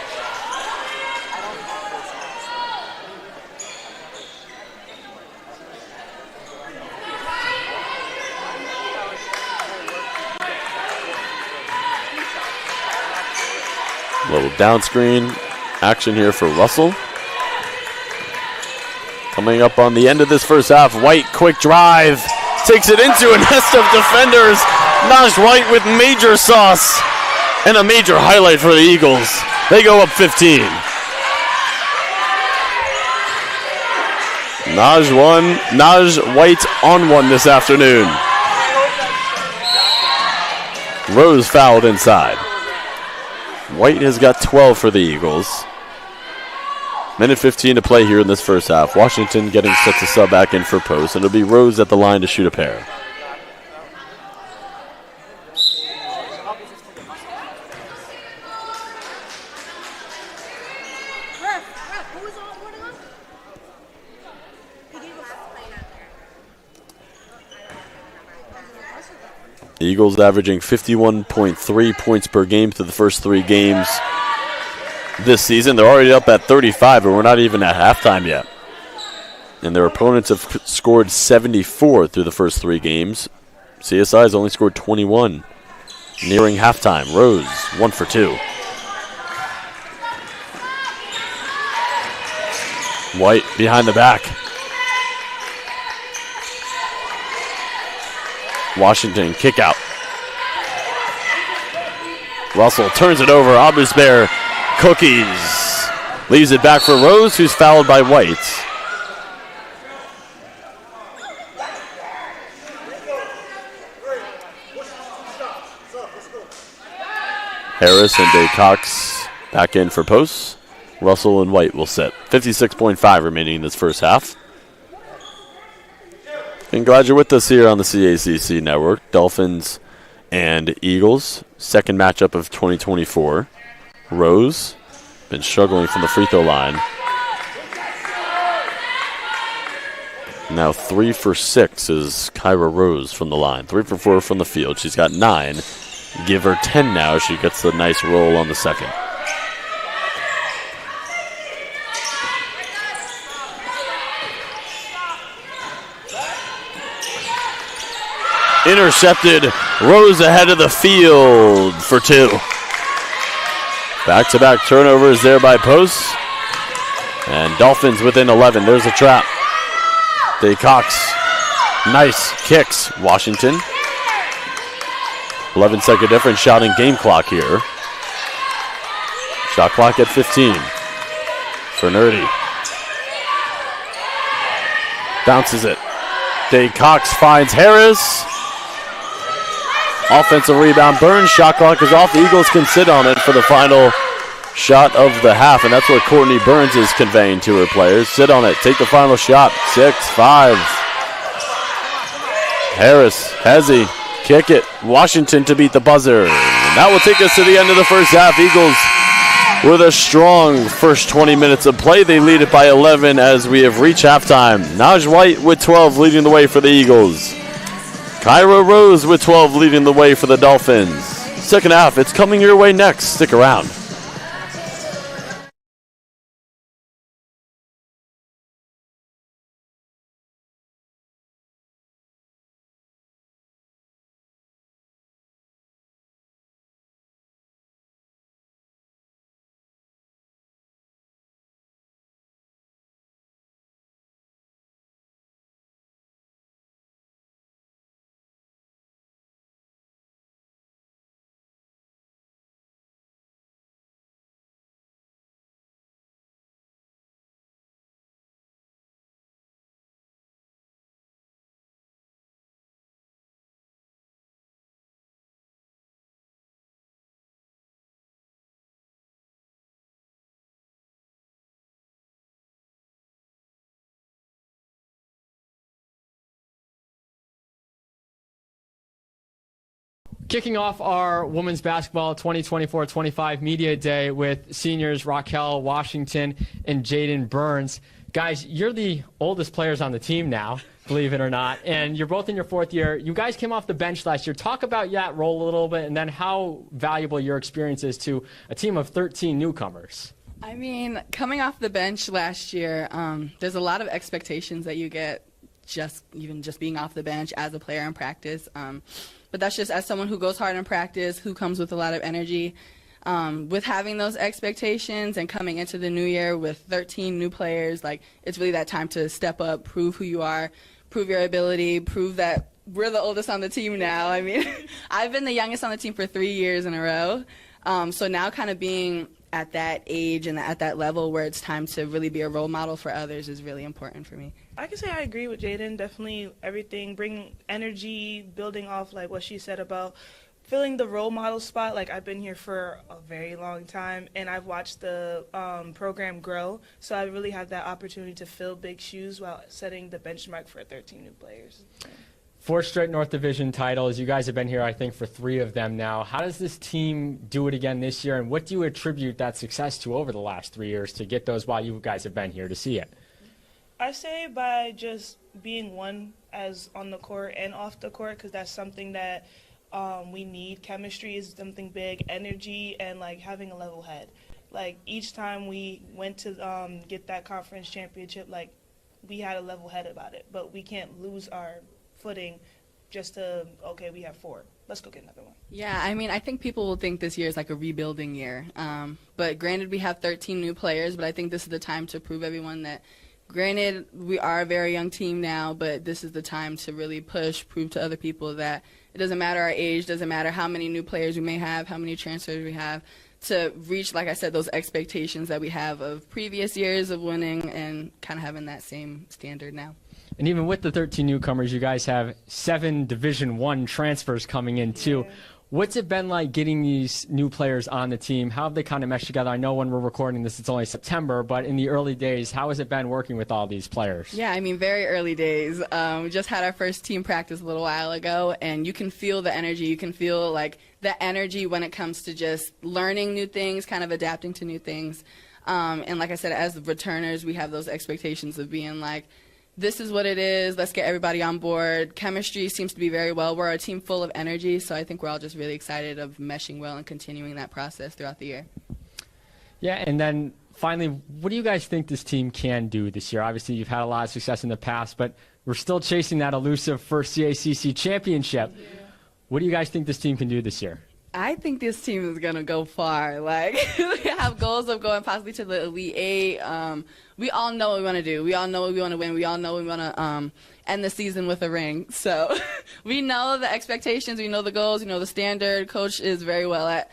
A little down screen action here for Russell. Coming up on the end of this first half, White, quick drive. Takes it into a nest of defenders. Naj White with major sauce and a major highlight for the Eagles. They go up 15. Naj White on one this afternoon. Rose fouled inside. White has got 12 for the Eagles. Minute 15 to play here in this first half. Washington getting set to sub back in for post, and it'll be Rose at the line to shoot a pair. The Eagles averaging 51.3 points per game through the first 3 games this season. They're already up at 35, but we're not even at halftime yet. And their opponents have scored 74 through the first 3 games. CSI has only scored 21. Nearing halftime. Rose, 1 for 2. White behind the back. Washington kick out. Russell turns it over. Abusbear cookies. Leaves it back for Rose, who's fouled by White. Harris and Day Cox back in for posts. Russell and White will sit. 56.5 remaining in this first half. And glad you're with us here on the CACC Network. Dolphins and Eagles, second matchup of 2024. Rose, been struggling from the free throw line. Now 3 for 6 is Kyra Rose from the line. 3 for 4 from the field. She's got 9. Give her 10 now. She gets the nice roll on the second. Intercepted. Rose ahead of the field for 2. Back-to-back turnovers there by Post. And Dolphins within 11. There's a trap. Day Cox. Nice kicks. Washington. 11-second difference. Shot in game clock here. Shot clock at 15. For Nerdy. Bounces it. Day Cox finds Harris. Offensive rebound. Burns. Shot clock is off. The Eagles can sit on it for the final shot of the half, and that's what Courtney Burns is conveying to her players. Sit on it. Take the final shot. 6-5. Harris. Hezzy. Kick it. Washington to beat the buzzer. And that will take us to the end of the first half. Eagles with a strong first 20 minutes of play. They lead it by 11 as we have reached halftime. Naj White with 12 leading the way for the Eagles. Kyra Rose with 12 leading the way for the Dolphins. Second half, it's coming your way next. Stick around. Kicking off our women's basketball 2024-25 media day with seniors Raquel Washington and Jaden Burns. Guys, you're the oldest players on the team now, believe it or not, and you're both in your 4th year. You guys came off the bench last year. Talk about that role a little bit and then how valuable your experience is to a team of 13 newcomers. I mean, coming off the bench last year, there's a lot of expectations that you get just being off the bench as a player in practice. But that's just as someone who goes hard in practice, who comes with a lot of energy. With having those expectations and coming into the new year with 13 new players, like, it's really that time to step up, prove who you are, prove your ability, prove that we're the oldest on the team now. I mean, I've been the youngest on the team for 3 years in a row. So now kind of being at that age and at that level where it's time to really be a role model for others is really important for me. I can say I agree with Jaden. Definitely everything, bring energy, building off like what she said about filling the role model spot. Like, I've been here for a very long time, and I've watched the program grow. So I really have that opportunity to fill big shoes while setting the benchmark for 13 new players. 4 straight North Division titles. You guys have been here, I think, for 3 of them now. How does this team do it again this year, and what do you attribute that success to over the last 3 years to get those while you guys have been here to see it? I say by just being one as on the court and off the court, because that's something that we need. Chemistry is something big, energy, and like having a level head. Like, each time we went to get that conference championship, like, we had a level head about it, but we can't lose our footing just to, okay, we have 4. Let's go get another one. Yeah, I mean, I think people will think this year is like a rebuilding year. But granted, we have 13 new players, but I think this is the time to prove everyone that, granted, we are a very young team now, but this is the time to really push, prove to other people that it doesn't matter our age, doesn't matter how many new players we may have, how many transfers we have, to reach, like I said, those expectations that we have of previous years of winning and kind of having that same standard now. And even with the 13 newcomers, you guys have 7 Division I transfers coming in too. Yeah. What's it been like getting these new players on the team? How have they kind of meshed together? I know when we're recording this, it's only September, but in the early days, how has it been working with all these players? Yeah, I mean, very early days. We just had our first team practice a little while ago, and you can feel the energy. You can feel, like, the energy when it comes to just learning new things, kind of adapting to new things. And like I said, as returners, we have those expectations of being like, this is what it is. Let's get everybody on board. Chemistry seems to be very well. We're a team full of energy, so I think we're all just really excited of meshing well and continuing that process throughout the year. Yeah, and then finally, what do you guys think this team can do this year? Obviously, you've had a lot of success in the past, but we're still chasing that elusive first CACC championship. Yeah. What do you guys think this team can do this year? I think this team is going to go far. Like, we have goals of going possibly to the Elite Eight. We all know what we want to do. We all know what we want to win. We all know we want to end the season with a ring. So we know the expectations. We know the goals. We know the standard. Coach is very well at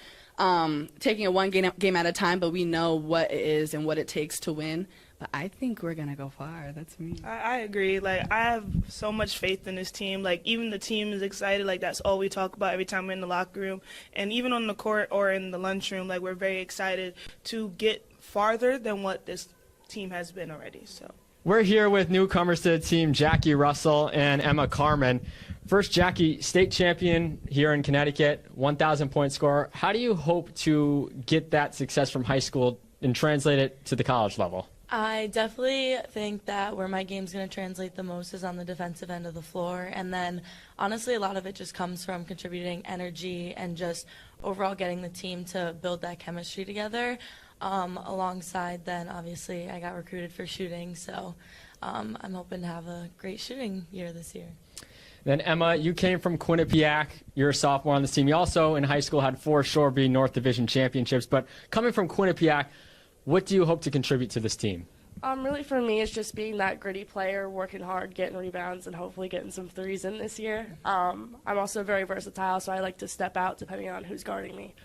taking it one game at a time, but we know what it is and what it takes to win. But I think we're going to go far. That's me. I agree. Like, I have so much faith in this team. Like, even the team is excited. Like, that's all we talk about every time we're in the locker room. And even on the court or in the lunchroom, like, we're very excited to get farther than what this team has been already. So we're here with newcomers to the team, Jackie Russell and Emma Carmen. First, Jackie, state champion here in Connecticut, 1,000-point scorer. How do you hope to get that success from high school and translate it to the college level? I definitely think that where my game's going to translate the most is on the defensive end of the floor. And then, honestly, a lot of it just comes from contributing energy and just overall getting the team to build that chemistry together. Alongside then, obviously, I got recruited for shooting. So I'm hoping to have a great shooting year this year. Then, Emma, you came from Quinnipiac. You're a sophomore on this team. You also, in high school, had 4 Shoreby North Division championships. But coming from Quinnipiac, what do you hope to contribute to this team? Really for me, it's just being that gritty player, working hard, getting rebounds, and hopefully getting some threes in this year. I'm also very versatile, so I like to step out depending on who's guarding me.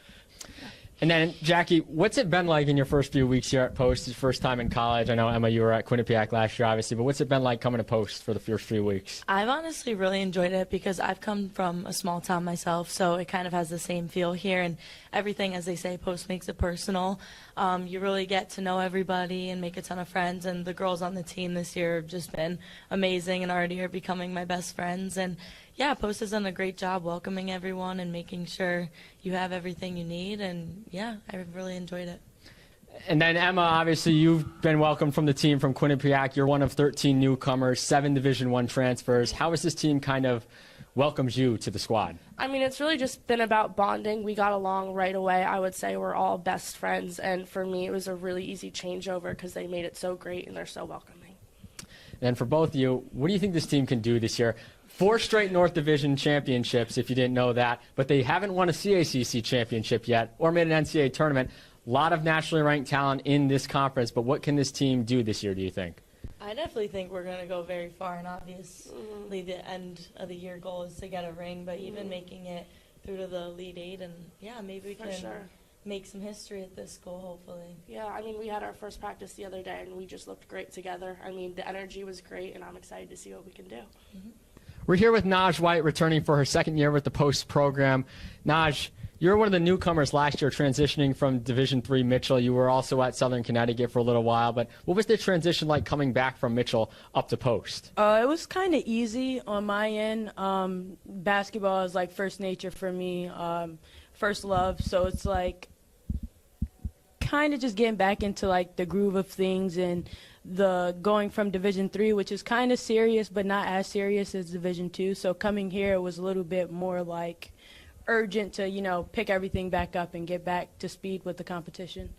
And then, Jackie, what's it been like in your first few weeks here at Post? Your first time in college. I know, Emma, you were at Quinnipiac last year, obviously, but what's it been like coming to Post for the first few weeks? I've honestly really enjoyed it because I've come from a small town myself, so it kind of has the same feel here. And everything, as they say, Post makes it personal. You really get to know everybody and make a ton of friends, and the girls on the team this year have just been amazing and already are becoming my best friends. And yeah, Post has done a great job welcoming everyone and making sure you have everything you need, and yeah, I really enjoyed it. And then, Emma, obviously you've been welcomed from the team from Quinnipiac. You're one of 13 newcomers, 7 Division I transfers. How has this team kind of welcomed you to the squad? I mean, it's really just been about bonding. We got along right away. I would say we're all best friends, and for me it was a really easy changeover because they made it so great and they're so welcoming. And for both of you, what do you think this team can do this year? 4 straight North Division championships, if you didn't know that, but they haven't won a CACC championship yet or made an NCAA tournament. A lot of nationally ranked talent in this conference, but what can this team do this year, do you think? I definitely think we're going to go very far, and obviously the end of the year goal is to get a ring, but even making it through to the Elite Eight, and yeah, maybe we can make some history at this school, hopefully. Yeah, I mean, we had our first practice the other day, and we just looked great together. I mean, the energy was great, and I'm excited to see what we can do. Mm-hmm. We're here with Naj White, returning for her second year with the Post program. Naj, you're one of the newcomers last year, transitioning from Division III Mitchell. You were also at Southern Connecticut for a little while, but what was the transition like coming back from Mitchell up to Post? It was kind of easy on my end. Basketball is like first nature for me, first love, so it's like kind of just getting back into like the groove of things, and the going from Division III, which is kind of serious but not as serious as Division II. So coming here was a little bit more like urgent to, you know, pick everything back up and get back to speed with the competition.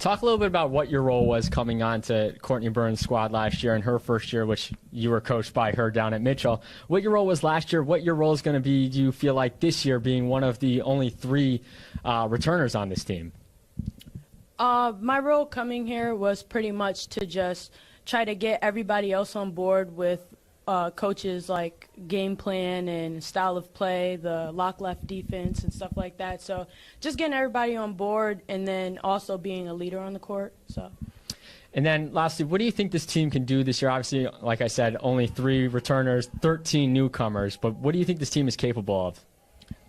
Talk a little bit about what your role was coming on to Courtney Burns' squad last year in her first year, which you were coached by her down at Mitchell. What your role was last year, what your role is going to be, do you feel like this year, being one of the only 3 returners on this team? My role coming here was pretty much to just try to get everybody else on board with coaches' like game plan and style of play, the lock left defense and stuff like that. So just getting everybody on board, and then also being a leader on the court. So. And then lastly, what do you think this team can do this year? Obviously, like I said, only 3 returners, 13 newcomers, but what do you think this team is capable of?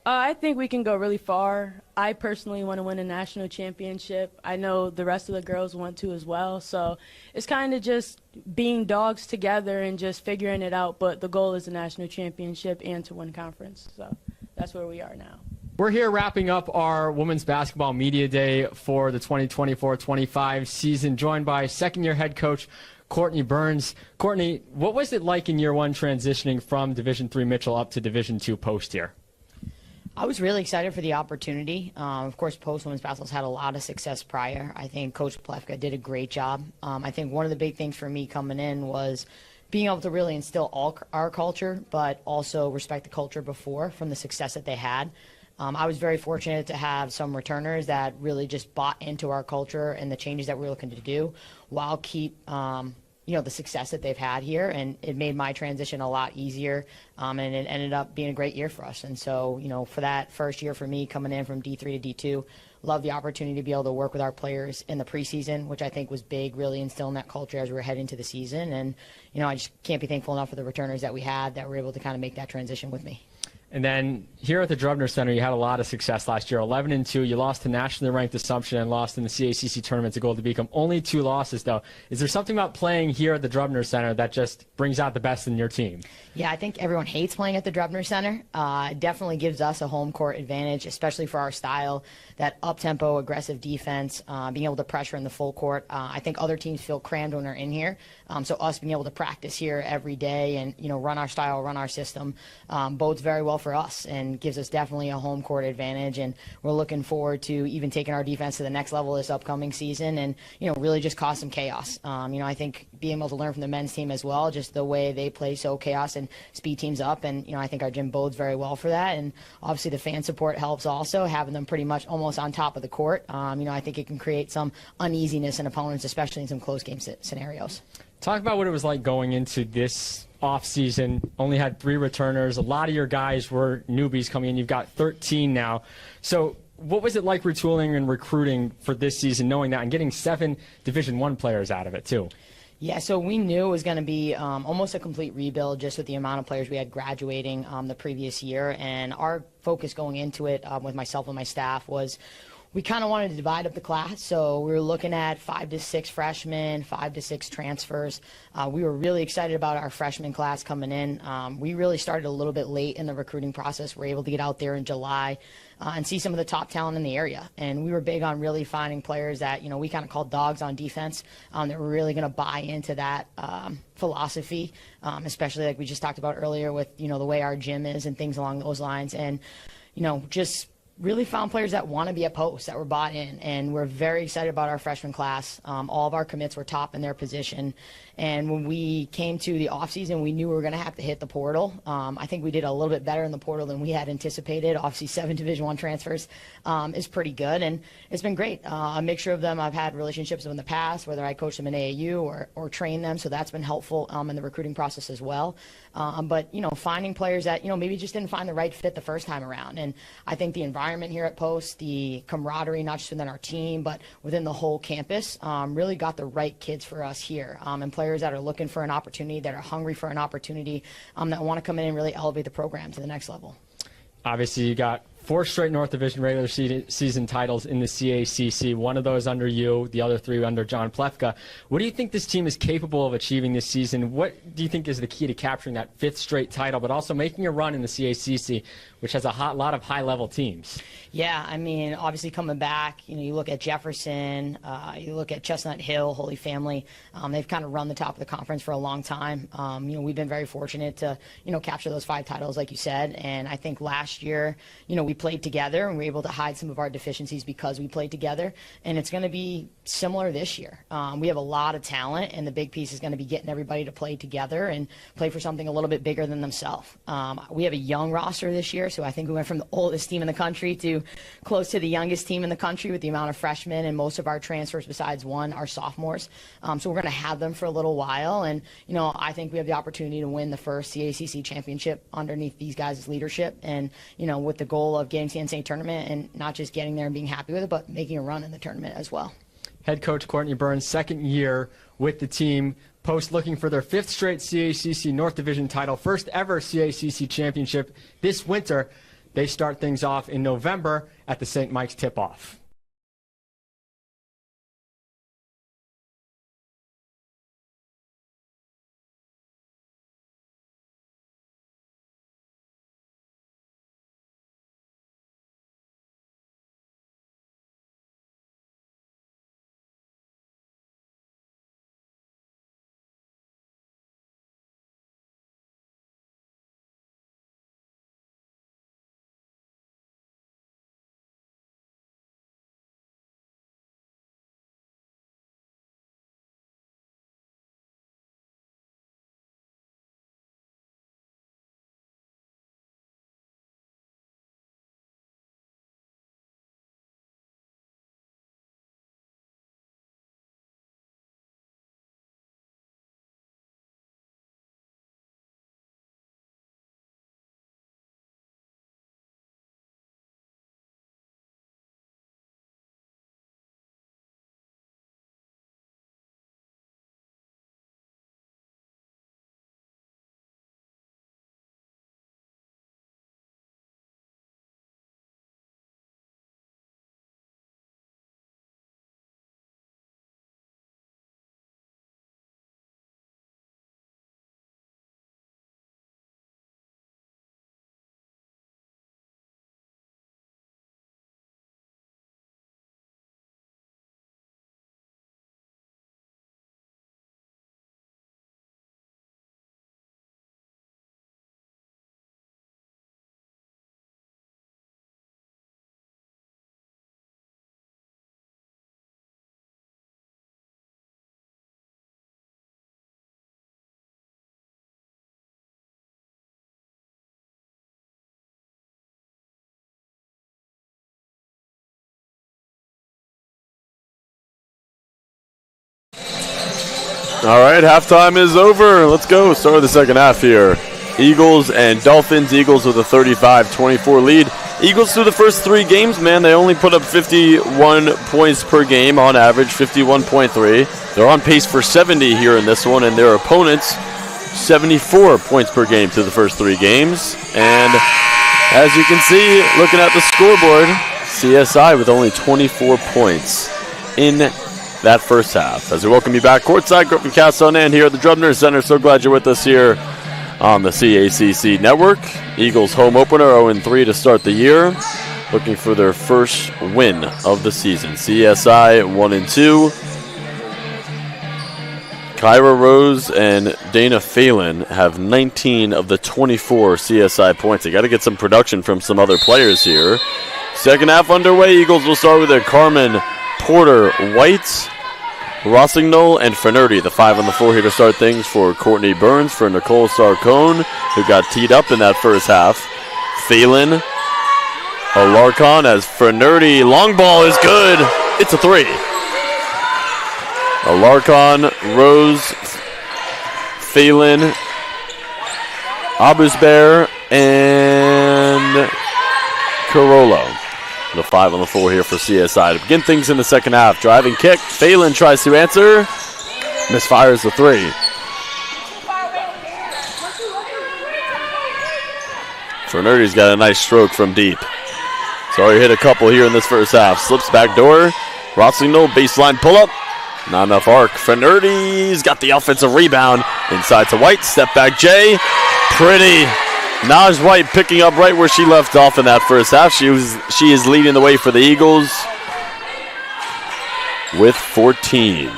I think we can go really far. I personally want to win a national championship. I know the rest of the girls want to as well. So it's kind of just being dogs together and just figuring it out. But the goal is a national championship and to win conference. So that's where we are now. We're here wrapping up our Women's Basketball Media Day for the 2024-25 season, joined by second-year head coach Courtney Burns. Courtney, what was it like in year one transitioning from Division III Mitchell up to Division II Post here? I was really excited for the opportunity. Of course, Post Women's Basketball's had a lot of success prior. I think Coach Plefka did a great job. I think one of the big things for me coming in was being able to really instill all our culture, but also respect the culture before from the success that they had. I was very fortunate to have some returners that really just bought into our culture and the changes that we were looking to do while keep the success that they've had here, and it made my transition a lot easier, and it ended up being a great year for us. And so, for that first year for me coming in from D3 to D2, love the opportunity to be able to work with our players in the preseason, which I think was big, really instilling that culture as we were heading to the season. And, I just can't be thankful enough for the returners that we had that were able to kind of make that transition with me. And then here at the Drubner Center, you had a lot of success last year, 11-2. You lost to nationally ranked Assumption and lost in the CACC tournament to Golden Beacon. Only 2 losses, though. Is there something about playing here at the Drubner Center that just brings out the best in your team? Yeah, I think everyone hates playing at the Drubner Center. It definitely gives us a home court advantage, especially for our style, that up-tempo, aggressive defense, being able to pressure in the full court. I think other teams feel crammed when they're in here. So us being able to practice here every day and, run our style, run our system, bodes very well for us and gives us definitely a home court advantage. And we're looking forward to even taking our defense to the next level this upcoming season and, really just cause some chaos. I think being able to learn from the men's team as well, just the way they play so chaos and speed teams up. And, I think our gym bodes very well for that. And obviously the fan support helps also, having them pretty much almost on top of the court. I think it can create some uneasiness in opponents, especially in some close game scenarios. Talk about what it was like going into this offseason. Only had 3 returners. A lot of your guys were newbies coming in. You've got 13 now. So what was it like retooling and recruiting for this season, knowing that, and getting 7 Division I players out of it, too? Yeah, so we knew it was going to be almost a complete rebuild just with the amount of players we had graduating the previous year. And our focus going into it with myself and my staff was we kind of wanted to divide up the class. So we were looking at 5 to 6 freshmen, 5 to 6 transfers. We were really excited about our freshman class coming in. We really started a little bit late in the recruiting process. We were able to get out there in July and see some of the top talent in the area. And we were big on really finding players that, we kind of called dogs on defense, that were really going to buy into that philosophy, especially like we just talked about earlier with, the way our gym is and things along those lines. And, just really found players that want to be at post, that were bought in, and we're very excited about our freshman class. All of our commits were top in their position, and when we came to the offseason, we knew we were going to have to hit the portal. I think we did a little bit better in the portal than we had anticipated. Obviously, 7 Division I transfers is pretty good, and it's been great. A mixture of them I've had relationships with in the past, whether I coached them in AAU or trained them, so that's been helpful in the recruiting process as well. But, finding players that, maybe just didn't find the right fit the first time around, and I think the environment here at Post, the camaraderie, not just within our team, but within the whole campus, really got the right kids for us here, and players that are looking for an opportunity, that are hungry for an opportunity, that want to come in and really elevate the program to the next level. Obviously, you got 4 straight North Division regular season titles in the CACC, one of those under you, the other 3 under John Plefka. What do you think this team is capable of achieving this season? What do you think is the key to capturing that 5th straight title, but also making a run in the CACC, which has a lot of high-level teams? Yeah, I mean, obviously coming back, you look at Jefferson, you look at Chestnut Hill, Holy Family. They've kind of run the top of the conference for a long time. We've been very fortunate to, capture those 5 titles, like you said. And I think last year, we played together and we were able to hide some of our deficiencies because we played together. And it's going to be similar this year. We have a lot of talent, and the big piece is going to be getting everybody to play together and play for something a little bit bigger than themselves. We have a young roster this year, so I think we went from the oldest team in the country to close to the youngest team in the country with the amount of freshmen, and most of our transfers besides one are sophomores. So we're going to have them for a little while, and I think we have the opportunity to win the first CACC championship underneath these guys' leadership, and with the goal of getting to the NCAA tournament and not just getting there and being happy with it, but making a run in the tournament as well. Head coach Courtney Burns, 2nd year with the team. Post looking for their 5th straight CACC North Division title, first ever CACC championship this winter. They start things off in November at the St. Mike's tip-off. All right, halftime is over. Let's go. Start of the second half here. Eagles and Dolphins. Eagles with a 35-24 lead. Eagles through the first 3 games, man, they only put up 51 points per game on average, 51.3. They're on pace for 70 here in this one, and their opponents, 74 points per game through the first 3 games. And as you can see, looking at the scoreboard, CSI with only 24 points in that first half. As we welcome you back courtside, Griffin Castanet here at the Drubner Center. So glad you're with us here on the CACC Network. Eagles home opener 0-3 to start the year, looking for their first win of the season. CSI 1-2. Kyra Rose and Dana Phelan have 19 of the 24 CSI points. They got to get some production from some other players here. Second half underway. Eagles will start with a Carmen Porter White, Rossignol, and Finnerty, the 5 on the floor here to start things for Courtney Burns, for Nicole Sarcone, who got teed up in that first half. Phelan, Alarcon as Finnerty. Long ball is good. It's a 3. Alarcon, Rose, Phelan, Abusbear, and Carollo. The 5 on the floor here for CSI. To begin things in the second half. Driving kick. Phelan tries to answer. Misfires the 3. Finnerty's got a nice stroke from deep. So already hit a couple here in this first half. Slips back door. Rossignol, baseline pull-up. Not enough arc. Finnerty's got the offensive rebound. Inside to White. Step back Jay. Pretty. Naj White picking up right where she left off in that first half. She is leading the way for the Eagles with 14.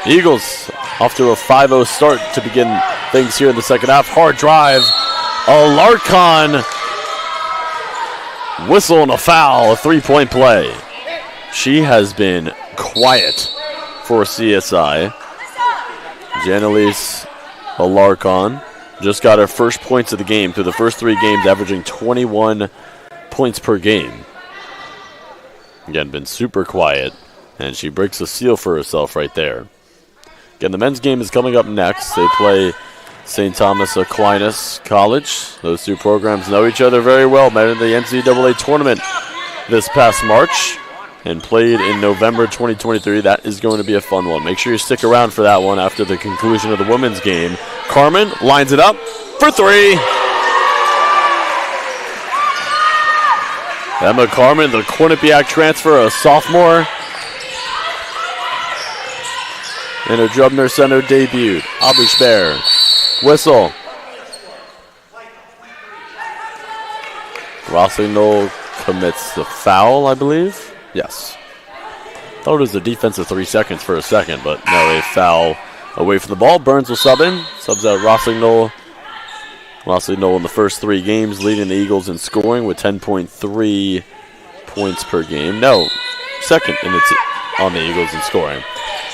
Eagles off to a 5-0 start to begin things here in the second half. Hard drive. Alarcon. Whistle and a foul. A 3-point play. She has been quiet for CSI. Janelise Alarcon just got her first points of the game through the first 3 games, averaging 21 points per game. Again, been super quiet, and she breaks a seal for herself right there. Again, the men's game is coming up next. They play St. Thomas Aquinas College. Those 2 programs know each other very well. Met in the NCAA tournament this past March and played in November 2023. That is going to be a fun one. Make sure you stick around for that one after the conclusion of the women's game. Carmen lines it up for 3. Emma Carmen, the Quinnipiac transfer, a sophomore. In her Drubner Center debut. Abushbear. Whistle. Rossignol commits the foul, I believe. Yes. Thought it was a defensive 3 seconds for a second, but no, a foul away from the ball. Burns will sub in. Subs out Rossignol. Rossignol in the first 3 games leading the Eagles in scoring with 10.3 points per game. No, second on the Eagles in scoring.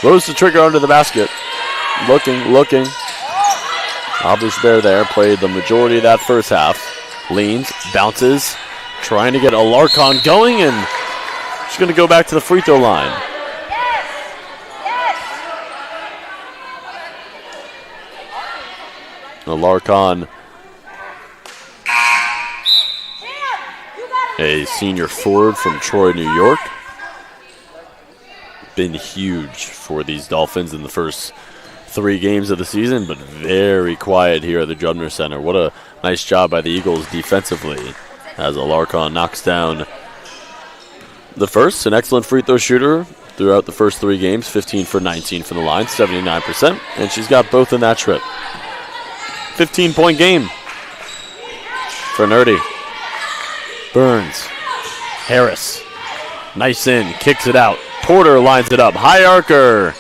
Rose the trigger under the basket. Looking. Abushbear there played the majority of that first half. Leans, bounces, trying to get Alarcon going, and she's going to go back to the free throw line. Alarcon, a senior forward from Troy, New York. Been huge for these Dolphins in the first 3 games of the season, but very quiet here at the Drubner Center. What a nice job by the Eagles defensively as Alarcon knocks down the first. An excellent free throw shooter throughout the first 3 games, 15 for 19 from the line, 79%, and she's got both in that trip. 15-point game for Nerdy. Burns. Harris. Nice in. Kicks it out. Porter lines it up. High arcer.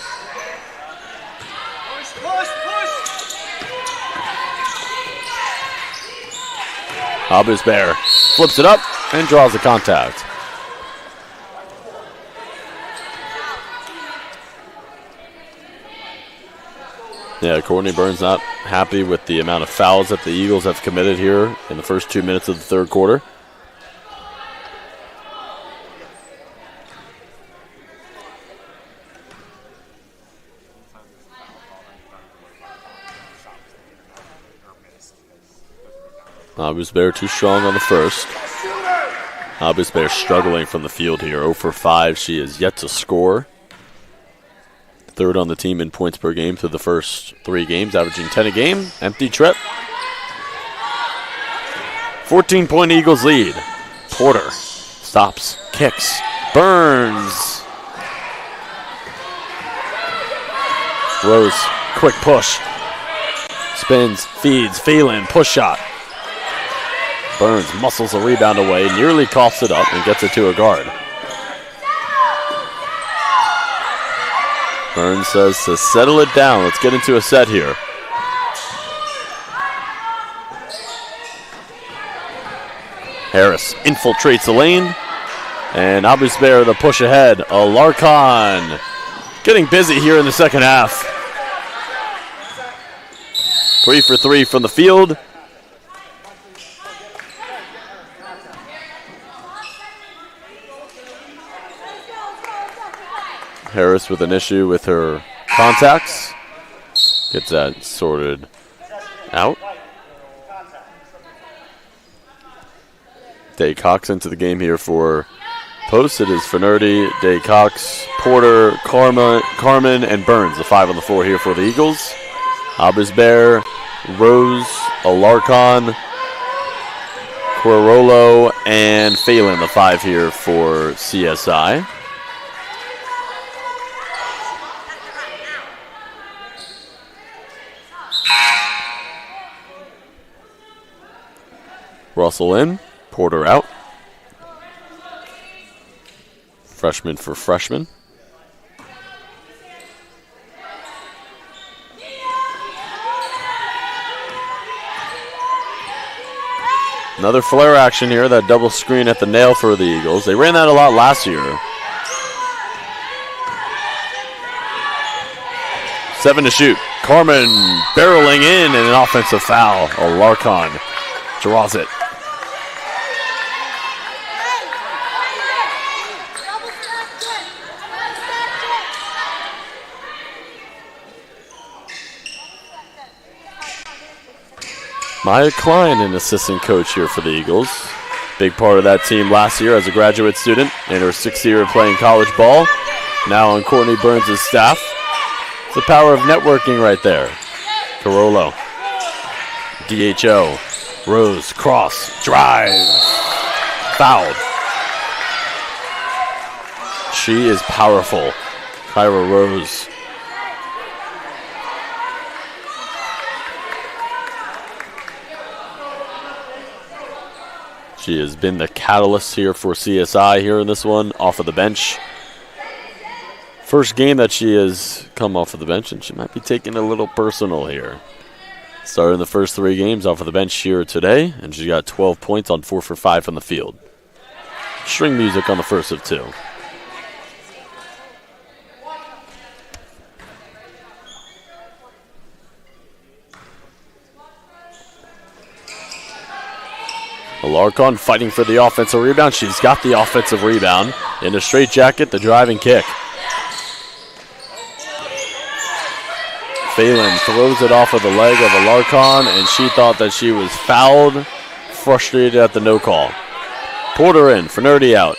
Abushbear flips it up and draws the contact. Yeah, Courtney Burns not happy with the amount of fouls that the Eagles have committed here in the first 2 minutes of the third quarter. Abushbear too strong on the first. Abushbear struggling from the field here. 0 for 5. She is yet to score. Third on the team in points per game through the first 3 games, averaging 10 a game. Empty trip. 14-point Eagles lead. Porter stops, kicks, Burns. Rose, quick push. Spins, feeds, Phelan, push shot. Burns muscles the rebound away, nearly coughs it up and gets it to a guard. Burns says to settle it down. Let's get into a set here. Harris infiltrates the lane. And Abushbear the push ahead. Alarcon getting busy here in the second half. 3 for 3 from the field. Harris with an issue with her contacts. Gets that sorted out. Day Cox into the game here for Post. It is Finnerty, Day Cox, Porter, Carmen, and Burns. The 5 on the floor here for the Eagles. Abushbear, Rose, Alarcon, Quirolo, and Phelan, the 5 here for CSI. Russell in, Porter out. Freshman for freshman. Another flare action here, that double screen at the nail for the Eagles. They ran that a lot last year. 7 to shoot. Carmen barreling in and an offensive foul. Alarcon draws it. Maya Klein, an assistant coach here for the Eagles. Big part of that team last year as a graduate student in her 6th year of playing college ball. Now on Courtney Burns' staff. It's the power of networking right there. Carollo. DHO. Rose, cross, drive. Fouled. She is powerful. Kyra Rose. She has been the catalyst here for CSI here in this one, off of the bench. First game that she has come off of the bench, and she might be taking a little personal here. Started in the first 3 games off of the bench here today, and she got 12 points on 4 for 5 from the field. String music on the first of 2. Alarcon fighting for the offensive rebound. She's got the offensive rebound. In a straight jacket, the drive and kick. Phelan throws it off of the leg of Alarcon, and she thought that she was fouled, frustrated at the no call. Porter in, Fernardi out.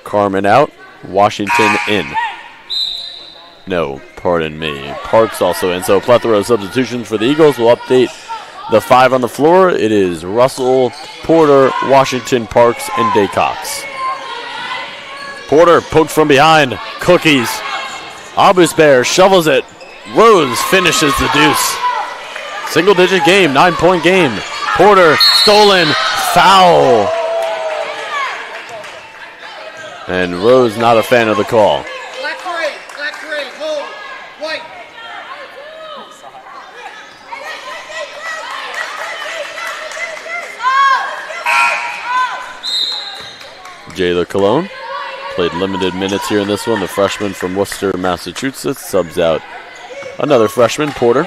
Carmen out, Washington in. No, pardon me. Parks also in, so a plethora of substitutions for the Eagles. We'll update the 5 on the floor. It is Russell, Porter, Washington, Parks, and Daycox. Porter poked from behind. Cookies. Abusbear shovels it. Rose finishes the deuce. Single-digit game, 9-point game. Porter stolen. Foul. And Rose not a fan of the call. Black three, hold, white. Jayla Cologne played limited minutes here in this one. The freshman from Worcester, Massachusetts, subs out another freshman, Porter.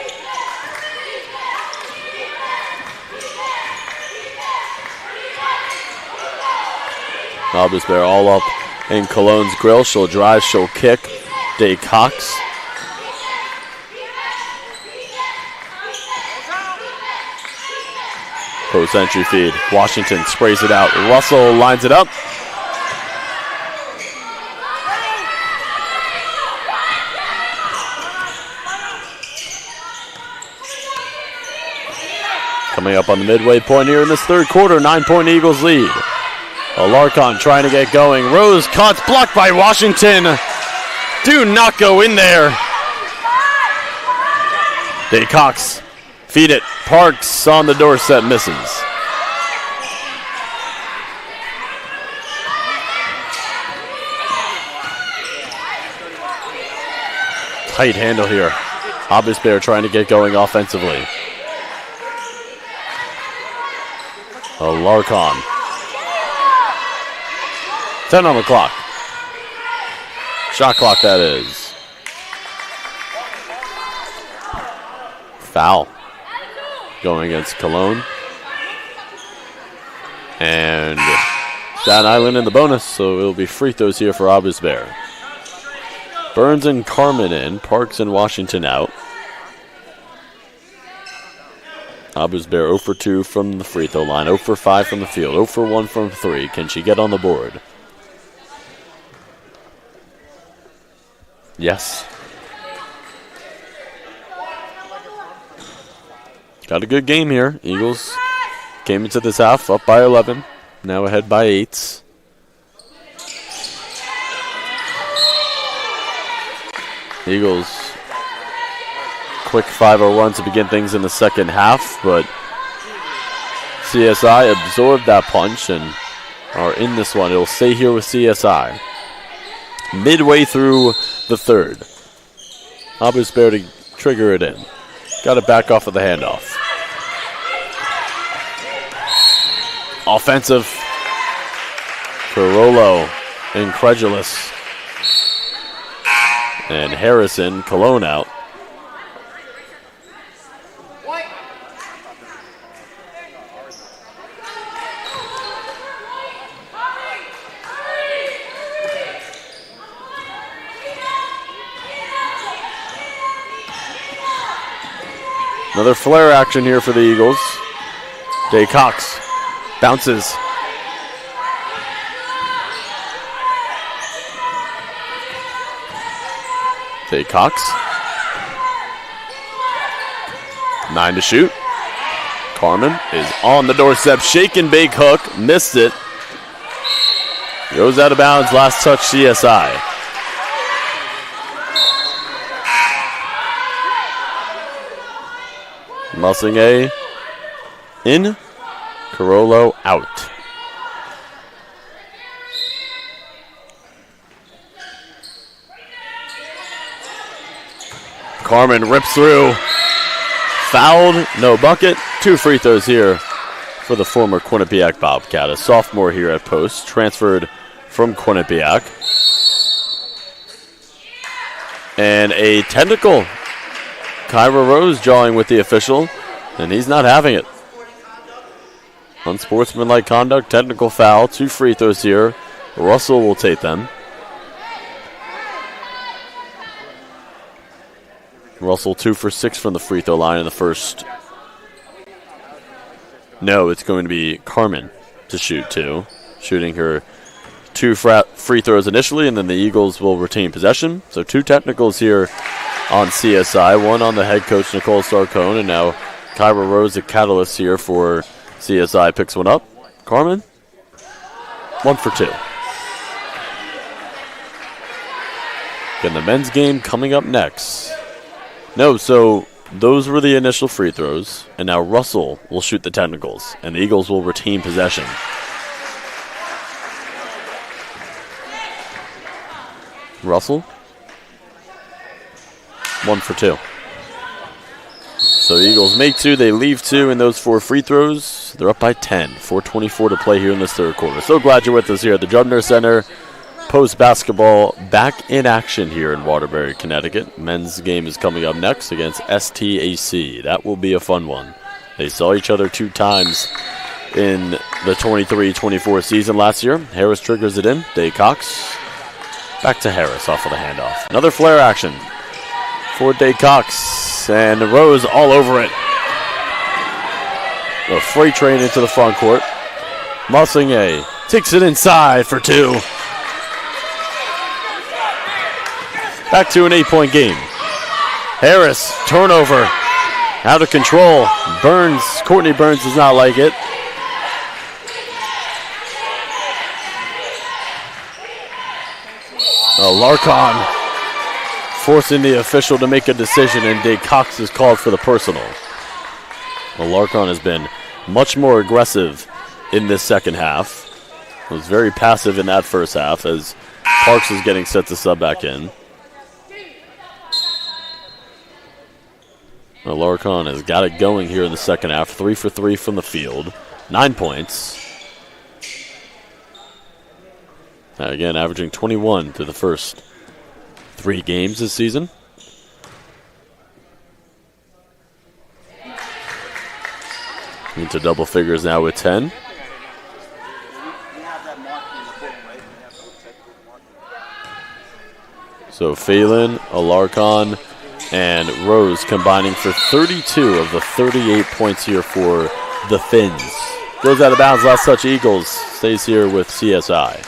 Abusbear all up in Cologne's grill. She'll drive, she'll kick. Daycox. Post entry feed. Washington sprays it out. Russell lines it up. Coming up on the midway point here in this third quarter, 9-point Eagles lead. Alarcon trying to get going. Rose cuts, blocked by Washington. Do not go in there. Daycox, feed it. Parks on the doorstep, misses. Tight handle here. Abusbear trying to get going offensively. Alarcon. 10 on the clock. Shot clock, that is. Foul. Going against Cologne. And Staten Island in the bonus, so it'll be free throws here for Abusbear. Burns and Carmen in. Parks and Washington out. Abusbear 0 for 2 from the free throw line. 0 for 5 from the field. 0 for 1 from 3. Can she get on the board? Yes. Got a good game here. Eagles came into this half up by 11. Now ahead by 8. Eagles quick 5-0 run to begin things in the second half, but CSI absorbed that punch and are in this one. It'll stay here with CSI. Midway through the third. Abusbear to trigger it in. Got to back off of the handoff. Offensive. Carollo, incredulous. And Harrison, Cologne out. Another flare action here for the Eagles. Daycox bounces. Daycox. 9 to shoot. Carmen is on the doorstep. Shake and bake hook. Missed it. Goes out of bounds. Last touch CSI. Musinge in. Carollo out. Carmen rips through. Fouled, no bucket. 2 free throws here for the former Quinnipiac Bobcat. A sophomore here at post, transferred from Quinnipiac. And a technical. Kyra Rose jawing with the official, and he's not having it. Unsportsmanlike conduct, technical foul, 2 free throws here. Russell will take them. Russell 2 for 6 from the free throw line in the first. No, it's going to be Carmen to shoot 2. Shooting her 2 free throws initially, and then the Eagles will retain possession. So 2 technicals here on CSI. 1 on the head coach, Nicole Sarcone, and now Kyra Rose, a catalyst here for CSI, picks one up. Carmen, 1 for 2. Again, the men's game coming up next. No, so those were the initial free throws, and now Russell will shoot the technicals, and the Eagles will retain possession. Russell, 1 for 2. So the Eagles make 2, they leave 2 in those 4 free throws. They're up by 10, 4:24 to play here in this third quarter. So glad you're with us here at the Jubner Center. Post basketball back in action here in Waterbury, Connecticut. Men's game is coming up next against STAC. That will be a fun one. They saw each other 2 times in the 23-24 season last year. Harris triggers it in. Day Cox. Back to Harris off of the handoff. Another flare action for Day Cox. And Rose all over it. A freight train into the front court. Musinge takes it inside for 2. Back to an 8-point game. Harris, turnover, out of control. Courtney Burns does not like it. Larcon forcing the official to make a decision, and Day Cox is called for the personal. Larcon has been much more aggressive in this second half. Was very passive in that first half as Parks is getting set to sub back in. Larcon has got it going here in the second half. 3 for 3 from the field. 9 points. Again, averaging 21 through the first 3 games this season. Into double figures now with 10. So Phelan, Alarcon, and Rose combining for 32 of the 38 points here for the Finns. Goes out of bounds, last touch Eagles. Stays here with CSI.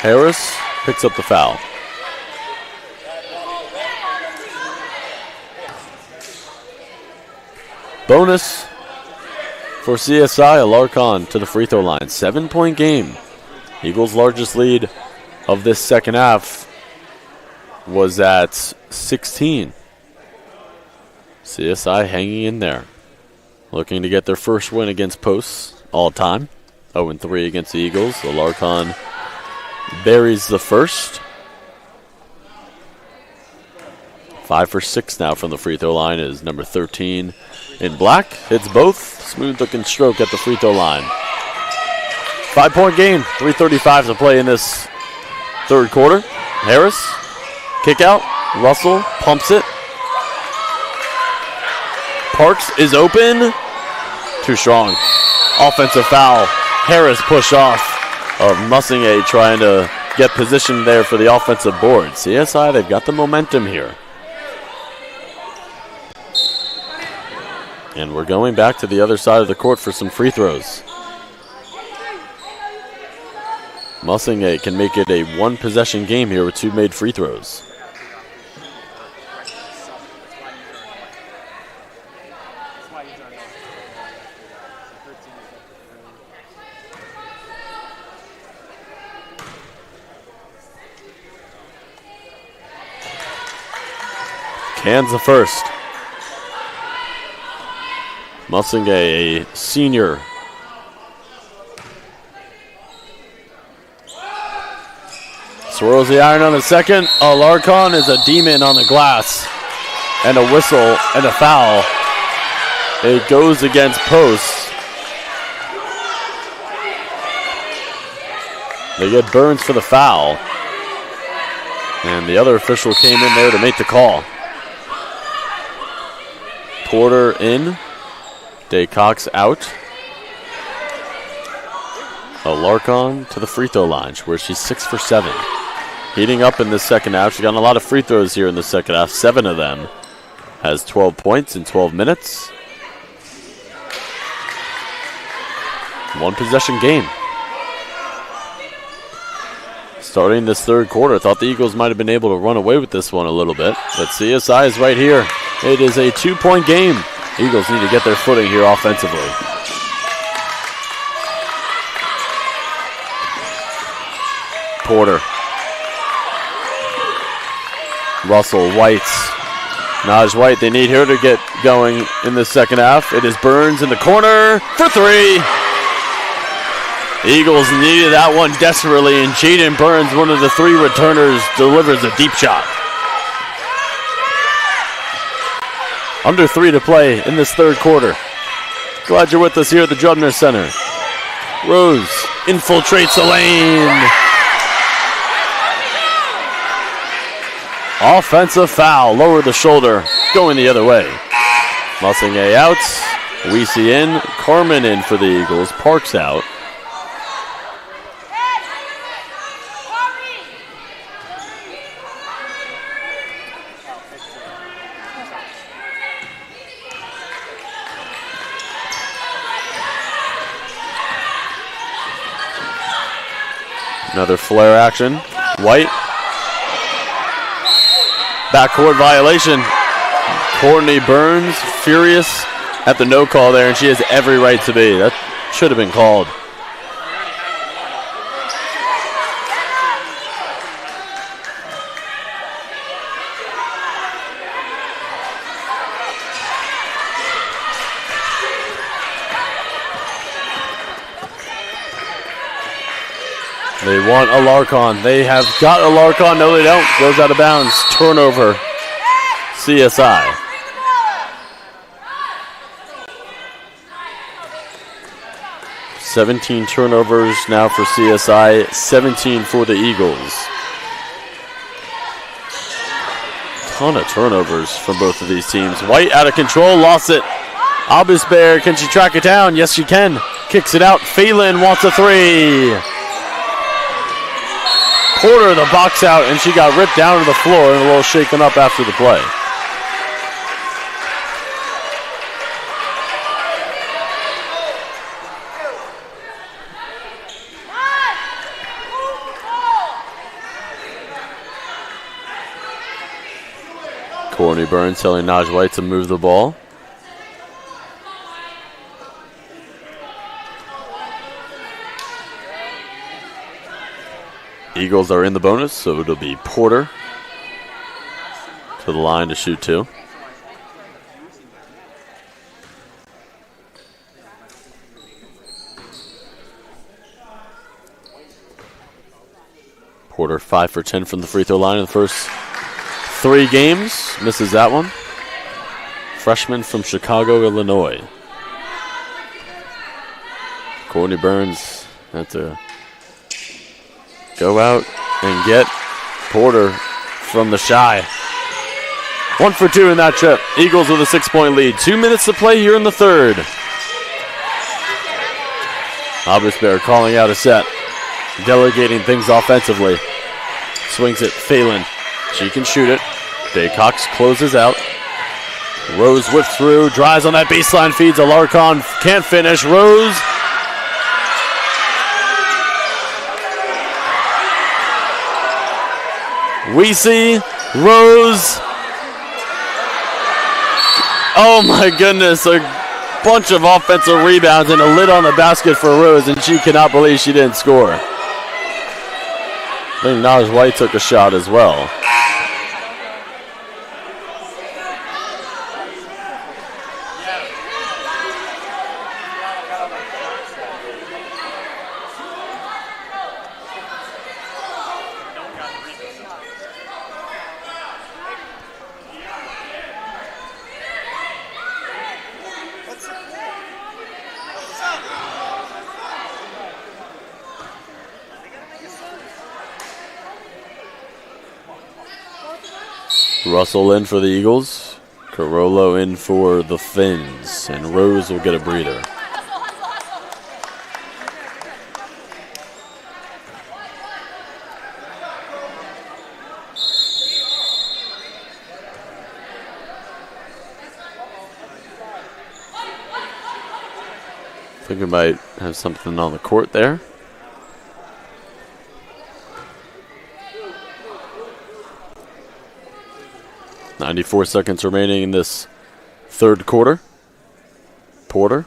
Harris picks up the foul. Bonus for CSI. Alarcon to the free throw line. 7-point game. Eagles' largest lead of this second half was at 16. CSI hanging in there. Looking to get their first win against Posts all time. 0-3 against the Eagles. Alarcon buries the first. 5 for 6 now from the free throw line is number 13 in black. Hits both. Smooth looking stroke at the free throw line. 5-point game. 3:35 to play in this third quarter. Harris, kick out. Russell pumps it. Parks is open. Too strong. Offensive foul. Harris push off of Musinge trying to get positioned there for the offensive board. CSI, they've got the momentum here. And we're going back to the other side of the court for some free throws. Mussingate can make it a one-possession game here with 2 made free throws. Cans the first. Mussingate, a senior. Swirls the iron on the second. Alarcon is a demon on the glass. And a whistle and a foul. It goes against posts. They get Burns for the foul. And the other official came in there to make the call. Porter in. Daycox out. Alarcon to the free throw line, where she's 6 for 7. Heating up in the second half. She's gotten a lot of free throws here in the second half. 7 of them. Has 12 points in 12 minutes. One possession game. Starting this third quarter, thought the Eagles might have been able to run away with this one a little bit, but CSI is right here. It is a 2-point game. Eagles need to get their footing here offensively. Porter. Russell, Whites. Naj White, they need her to get going in the second half. It is Burns in the corner for 3. Eagles needed that one desperately, and Jaden Burns, one of the 3 returners, delivers a deep shot. Under 3 to play in this third quarter. Glad you're with us here at the Drubner Center. Rose infiltrates the lane. Offensive foul, lower the shoulder, going the other way. Mussingate out, Weesey in, Carmen in for the Eagles, Parks out. Another flare action. White. Backcourt violation. Courtney Burns furious at the no call there, and she has every right to be. That should have been called. They want Alarcon. They have got Alarcon. No, they don't. Goes out of bounds. Turnover. CSI. $17 turnovers now for CSI. 17 for the Eagles. Ton of turnovers from both of these teams. White out of control. Lost it. Abusbear, can she track it down? Yes, she can. Kicks it out. Phelan wants a 3. Porter the box out, and she got ripped down to the floor and a little shaken up after the play. Courtney Burns telling Naj White to move the ball. Eagles are in the bonus, so it'll be Porter to the line to shoot 2. Porter 5 for 10 from the free throw line in the first 3 games. Misses that one. Freshman from Chicago, Illinois. Courtney Burns had to go out and get Porter from the shy. 1 for 2 in that trip. Eagles with a 6-point lead. 2 minutes to play here in the third. Abusbear calling out a set. Delegating things offensively. Swings it. Phelan. She can shoot it. Daycox closes out. Rose whips through. Drives on that baseline. Feeds Alarcon. Can't finish. Rose. Weesey, Rose. Oh my goodness, a bunch of offensive rebounds and a lid on the basket for Rose, and she cannot believe she didn't score. I think Naj White took a shot as well. Russell in for the Eagles. Carollo in for the Finns. And Rose will get a breather. I think we might have something on the court there. .94 seconds remaining in this third quarter. Porter.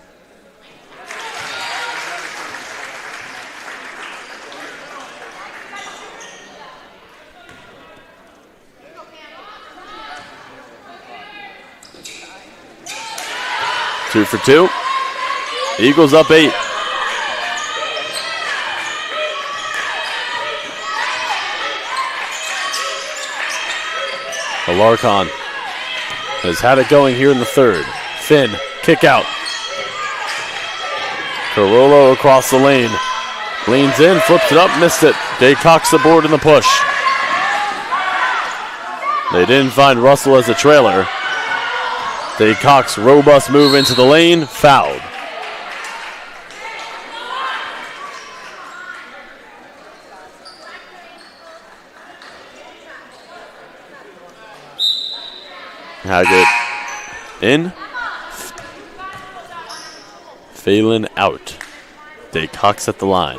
Two for two. Eagles up 8. Alarcon has had it going here in the third. Finn, kick out. Carollo across the lane. Leans in, flips it up, missed it. Daycox the board in the push. They didn't find Russell as a trailer. Daycox, robust move into the lane, fouled. Haggett in. Phelan out. Daycox at the line.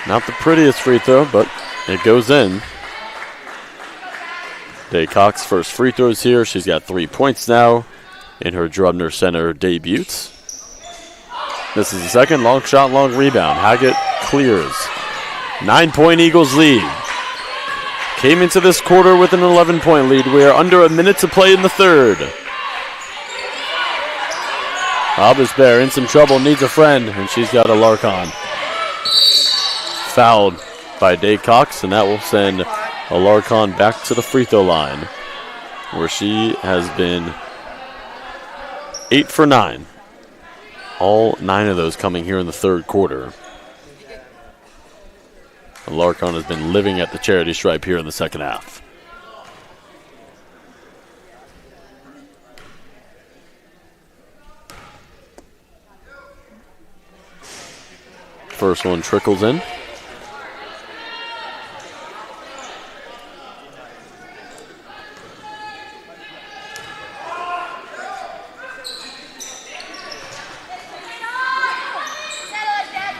Not the prettiest free throw, but it goes in. Daycox first free throws here. She's got 3 points now in her Drubner Center debuts. This is the second. Long shot, long rebound. Haggett clears. 9-point Eagles lead. Came into this quarter with an 11-point lead. We are under a minute to play in the third. Abisbear in some trouble, needs a friend, and she's got a Larcon. Fouled by Daycox, and that will send Alarcon back to the free throw line, where she has been 8 for 9. All 9 of those coming here in the third quarter. Alarcon has been living at the charity stripe here in the second half. First one trickles in.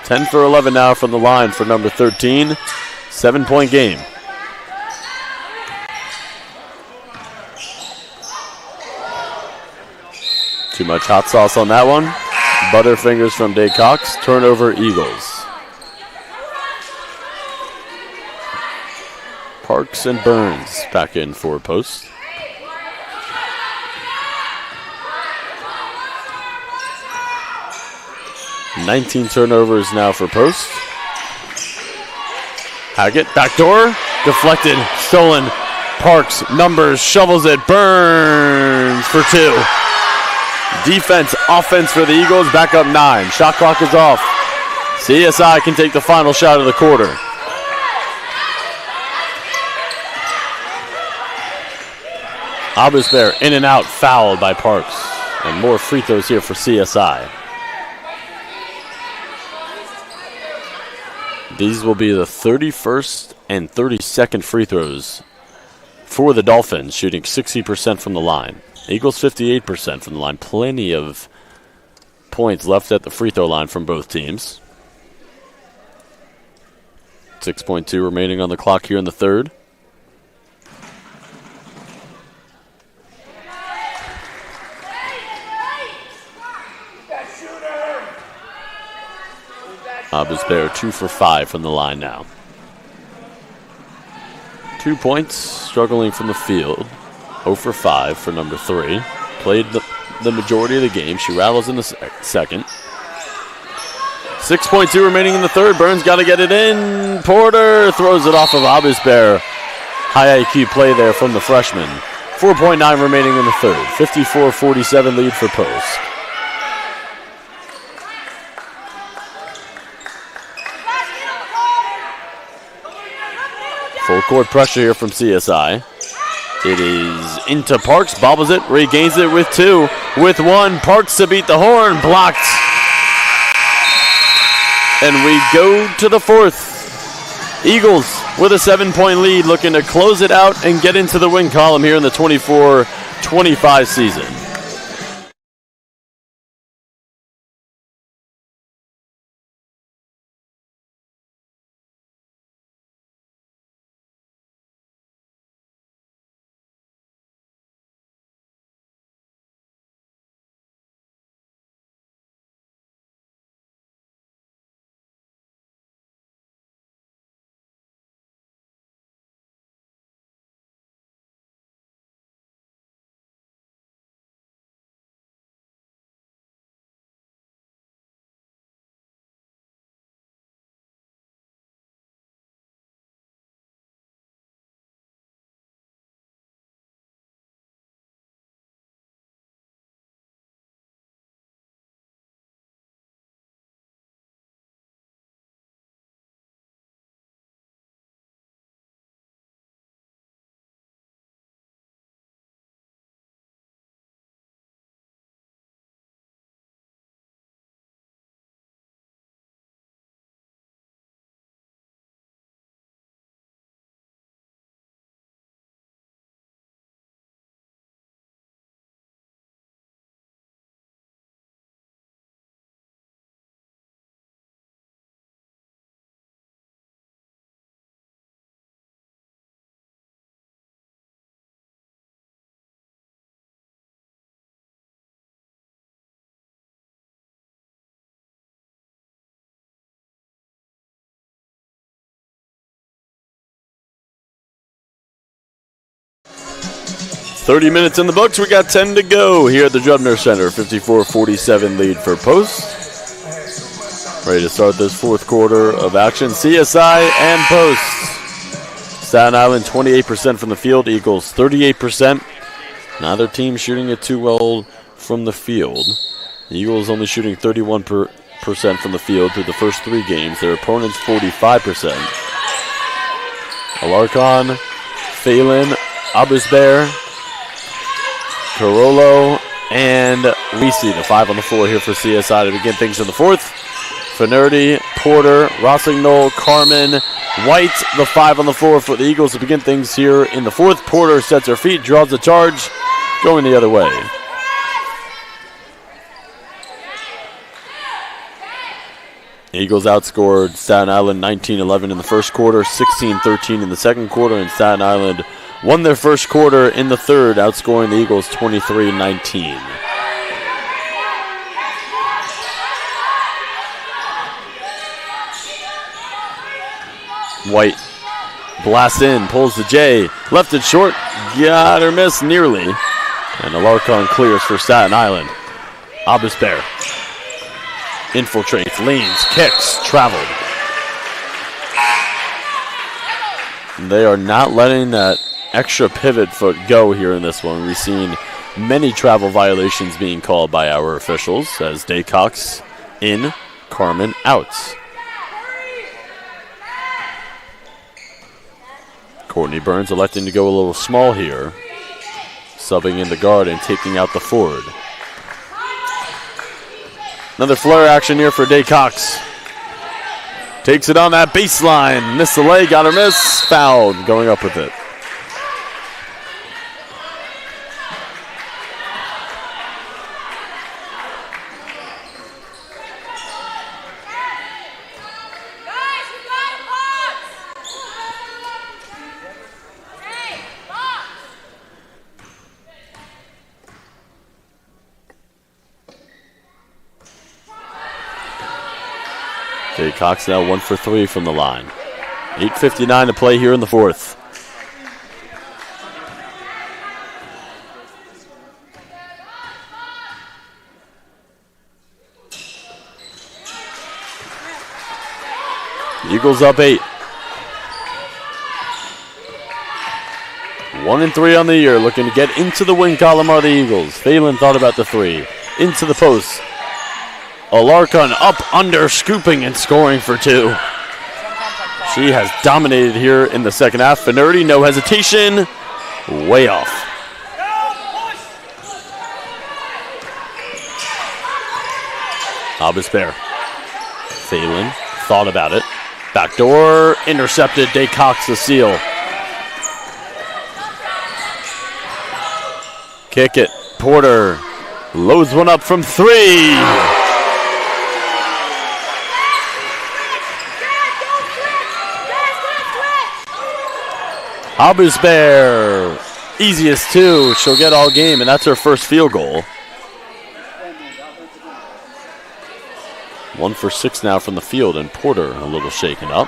Ten for 11 now from the line for number 13. 7-point game. Too much hot sauce on that one. Butterfingers from Daycox. Turnover Eagles. Parks and Burns back in for post. $19 turnovers now for post. Haggett, backdoor, deflected, stolen. Parks, numbers, shovels it, Burns for 2. Defense, offense for the Eagles, back up 9. Shot clock is off. CSI can take the final shot of the quarter. Abisbear in and out, fouled by Parks. And more free throws here for CSI. These will be the 31st and 32nd free throws for the Dolphins, shooting 60% from the line. Eagles 58% from the line. Plenty of points left at the free throw line from both teams. 6.2 remaining on the clock here in the third. Abisbear 2 for 5 from the line now. 2 points, struggling from the field. 0 for 5 for number 3. Played the majority of the game. She rattles in the second. 6.2 remaining in the third. Burns got to get it in. Porter throws it off of Abisbear. High IQ play there from the freshman. 4.9 remaining in the third. 54-47 lead for Post. Full court pressure here from CSI. It is into Parks, bobbles it, regains it with 2, with 1. Parks to beat the horn, blocked. And we go to the fourth. Eagles with a 7-point lead, looking to close it out and get into the win column here in the 24-25 season. .30 minutes in the books. We got 10 to go here at the Drebner Center. 54-47 lead for Post. Ready to start this fourth quarter of action. CSI and Post. Staten Island 28% from the field. Eagles 38%. Neither team shooting it too well from the field. The Eagles only shooting 31% from the field through the first 3 games. Their opponents 45%. Alarcon, Phelan, Abisbear, Carollo, and Weesey, the 5 on the floor here for CSI to begin things in the fourth. Finnerty, Porter, Rossignol, Carmen, White, the 5 on the floor for the Eagles to begin things here in the fourth. Porter sets her feet, draws the charge, going the other way. Eagles outscored Staten Island 19-11 in the first quarter, 16-13 in the second quarter, and Staten Island won their first quarter in the third, outscoring the Eagles 23-19. White blasts in, pulls the J, left it short, got her miss nearly. And Alarcon clears for Staten Island. Abisbear infiltrates, leans, kicks, traveled. They are not letting that extra pivot foot go here in this one. We've seen many travel violations being called by our officials as Daycox in, Carmen out. Courtney Burns electing to go a little small here, subbing in the guard and taking out the forward. Another flare action here for Daycox. Takes it on that baseline. Missed the leg, got her miss. Fouled, going up with it. Jay Cox now 1 for 3 from the line. 8:59 to play here in the fourth. Eagles up 8. 1-3 on the year, looking to get into the win column are the Eagles. Phelan thought about the 3. Into the post. Alarcon up, under, scooping and scoring for 2. She has dominated here in the second half. Finnerty, no hesitation. Way off. Abisper. Phelan thought about it. Backdoor, intercepted. Day Cox the seal. Kick it. Porter loads one up from 3. Abusbear, easiest 2. She'll get all game, and that's her first field goal. 1 for 6 now from the field, and Porter a little shaken up.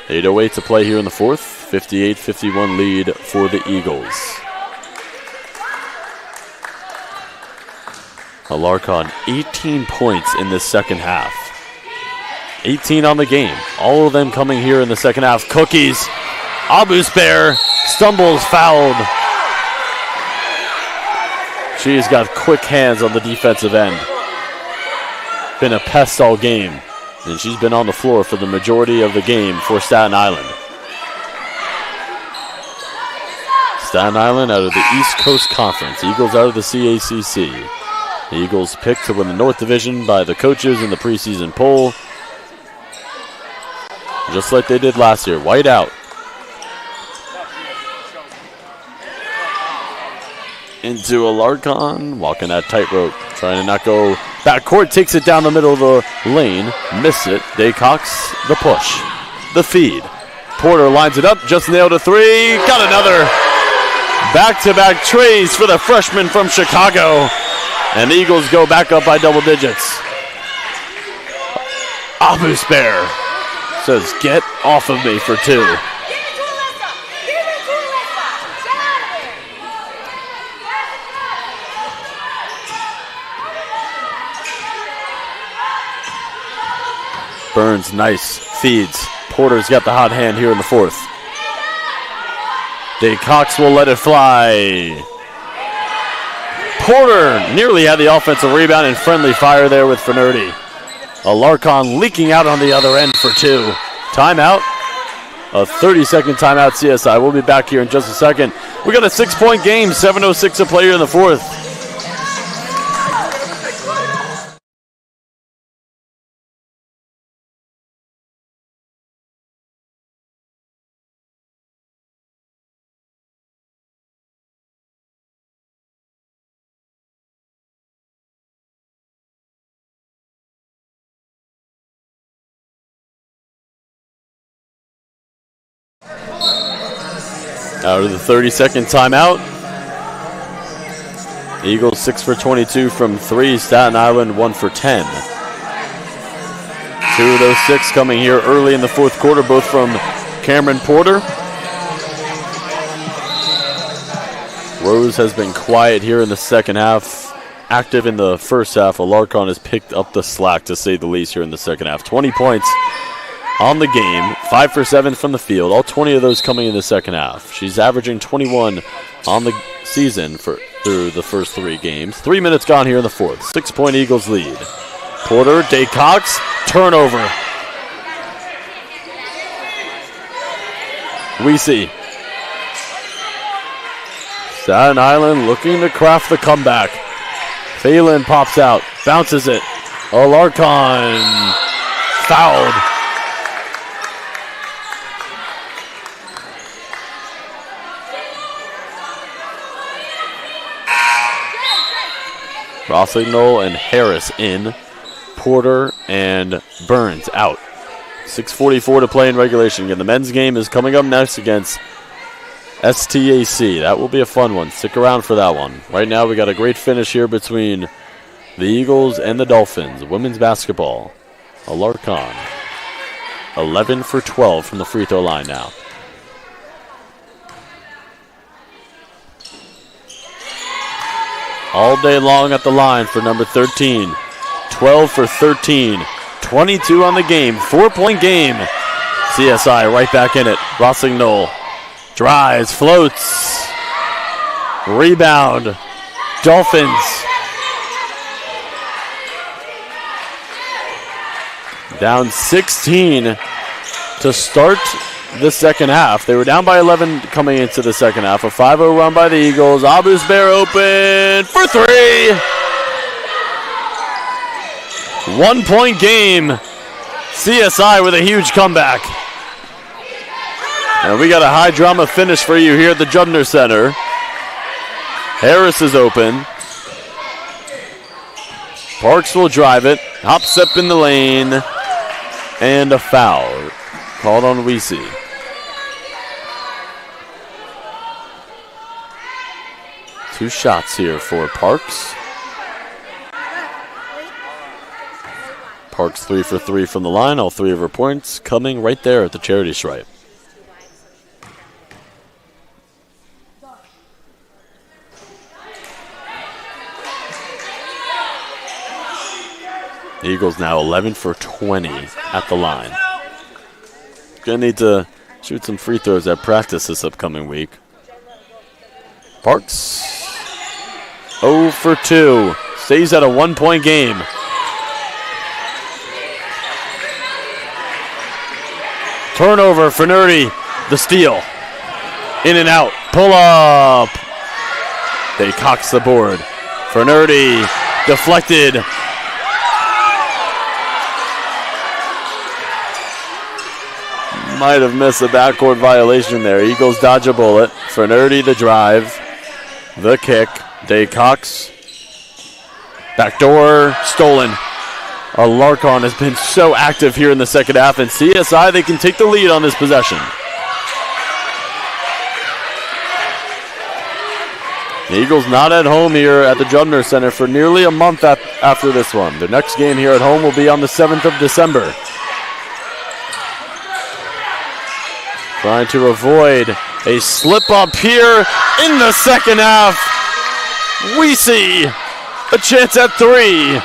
.808 to play here in the fourth. 58-51 lead for the Eagles. Alarcon 18 points in this second half. 18 on the game. All of them coming here in the second half. Cookies. Abusbear stumbles, fouled. She's got quick hands on the defensive end. Been a pest all game. And she's been on the floor for the majority of the game for Staten Island. Staten Island out of the East Coast Conference. Eagles out of the CACC. The Eagles picked to win the North Division by the coaches in the preseason poll. Just like they did last year. White out. Into Alarcon, walking that tightrope, trying to not go backcourt, takes it down the middle of the lane, missed it. Day Cox, the push, the feed. Porter lines it up, just nailed a 3, got another. Back-to-back trays for the freshman from Chicago, and the Eagles go back up by double digits. Abusbear says, get off of me for 2. Burns, nice, feeds. Porter's got the hot hand here in the fourth. Day Cox will let it fly. Porter nearly had the offensive rebound and friendly fire there with Finnerty. Alarcon leaking out on the other end for 2. Timeout. A 30-second timeout, CSI. We'll be back here in just a second. We got a 6-point game, 7:06 to play here in the fourth. Out of the 30-second timeout. Eagles 6 for 22 from 3. Staten Island 1 for 10. 2 of those 6 coming here early in the fourth quarter, both from Cameron Porter. Rose has been quiet here in the second half. Active in the first half. Alarcon has picked up the slack, to say the least, here in the second half. 20 points on the game, 5 for 7 from the field, all 20 of those coming in the second half. She's averaging 21 on the season through the first 3 games. 3 minutes gone here in the fourth. 6-point Eagles lead. Porter, Day Cox, turnover. We see Staten Island looking to craft the comeback. Phelan pops out, bounces it. Alarcon fouled. Rossignol and Harris in. Porter and Burns out. 6:44 to play in regulation. Again, the men's game is coming up next against STAC. That will be a fun one. Stick around for that one. Right now, we got a great finish here between the Eagles and the Dolphins. Women's basketball. Alarcon. 11 for 12 from the free throw line now. All day long at the line for number 13. 12 for 13. 22 on the game. 4-point game. CSI right back in it. Rossignol drives, floats. Rebound. Dolphins. Down 16 to start the second half. They were down by 11 coming into the second half. A 5-0 run by the Eagles. Abus Bear open for 3. 1-point game. CSI with a huge comeback. And we got a high drama finish for you here at the Jubner Center. Harris is open. Parks will drive it. Hops up in the lane. And a foul called on Weesey. Two shots here for Parks. Parks 3 for 3 from the line. All 3 of her points coming right there at the charity stripe. The Eagles now 11 for 20 at the line. Gonna need to shoot some free throws at practice this upcoming week. Parks 0 for 2. Stays at a 1-point game. Turnover for Nerdy. The steal. In and out. Pull up. They cocks the board. For Nerdy. Deflected. Might have missed a backcourt violation there. Eagles dodge a bullet. For Nerdy, the drive. The kick. Day Cox. Backdoor. Stolen. Alarcon has been so active here in the second half, and CSI, they can take the lead on this possession. The Eagles not at home here at the Jubner Center for nearly a month after this one. Their next game here at home will be on the 7th of December. Trying to avoid a slip up here in the second half. We see a chance at 3.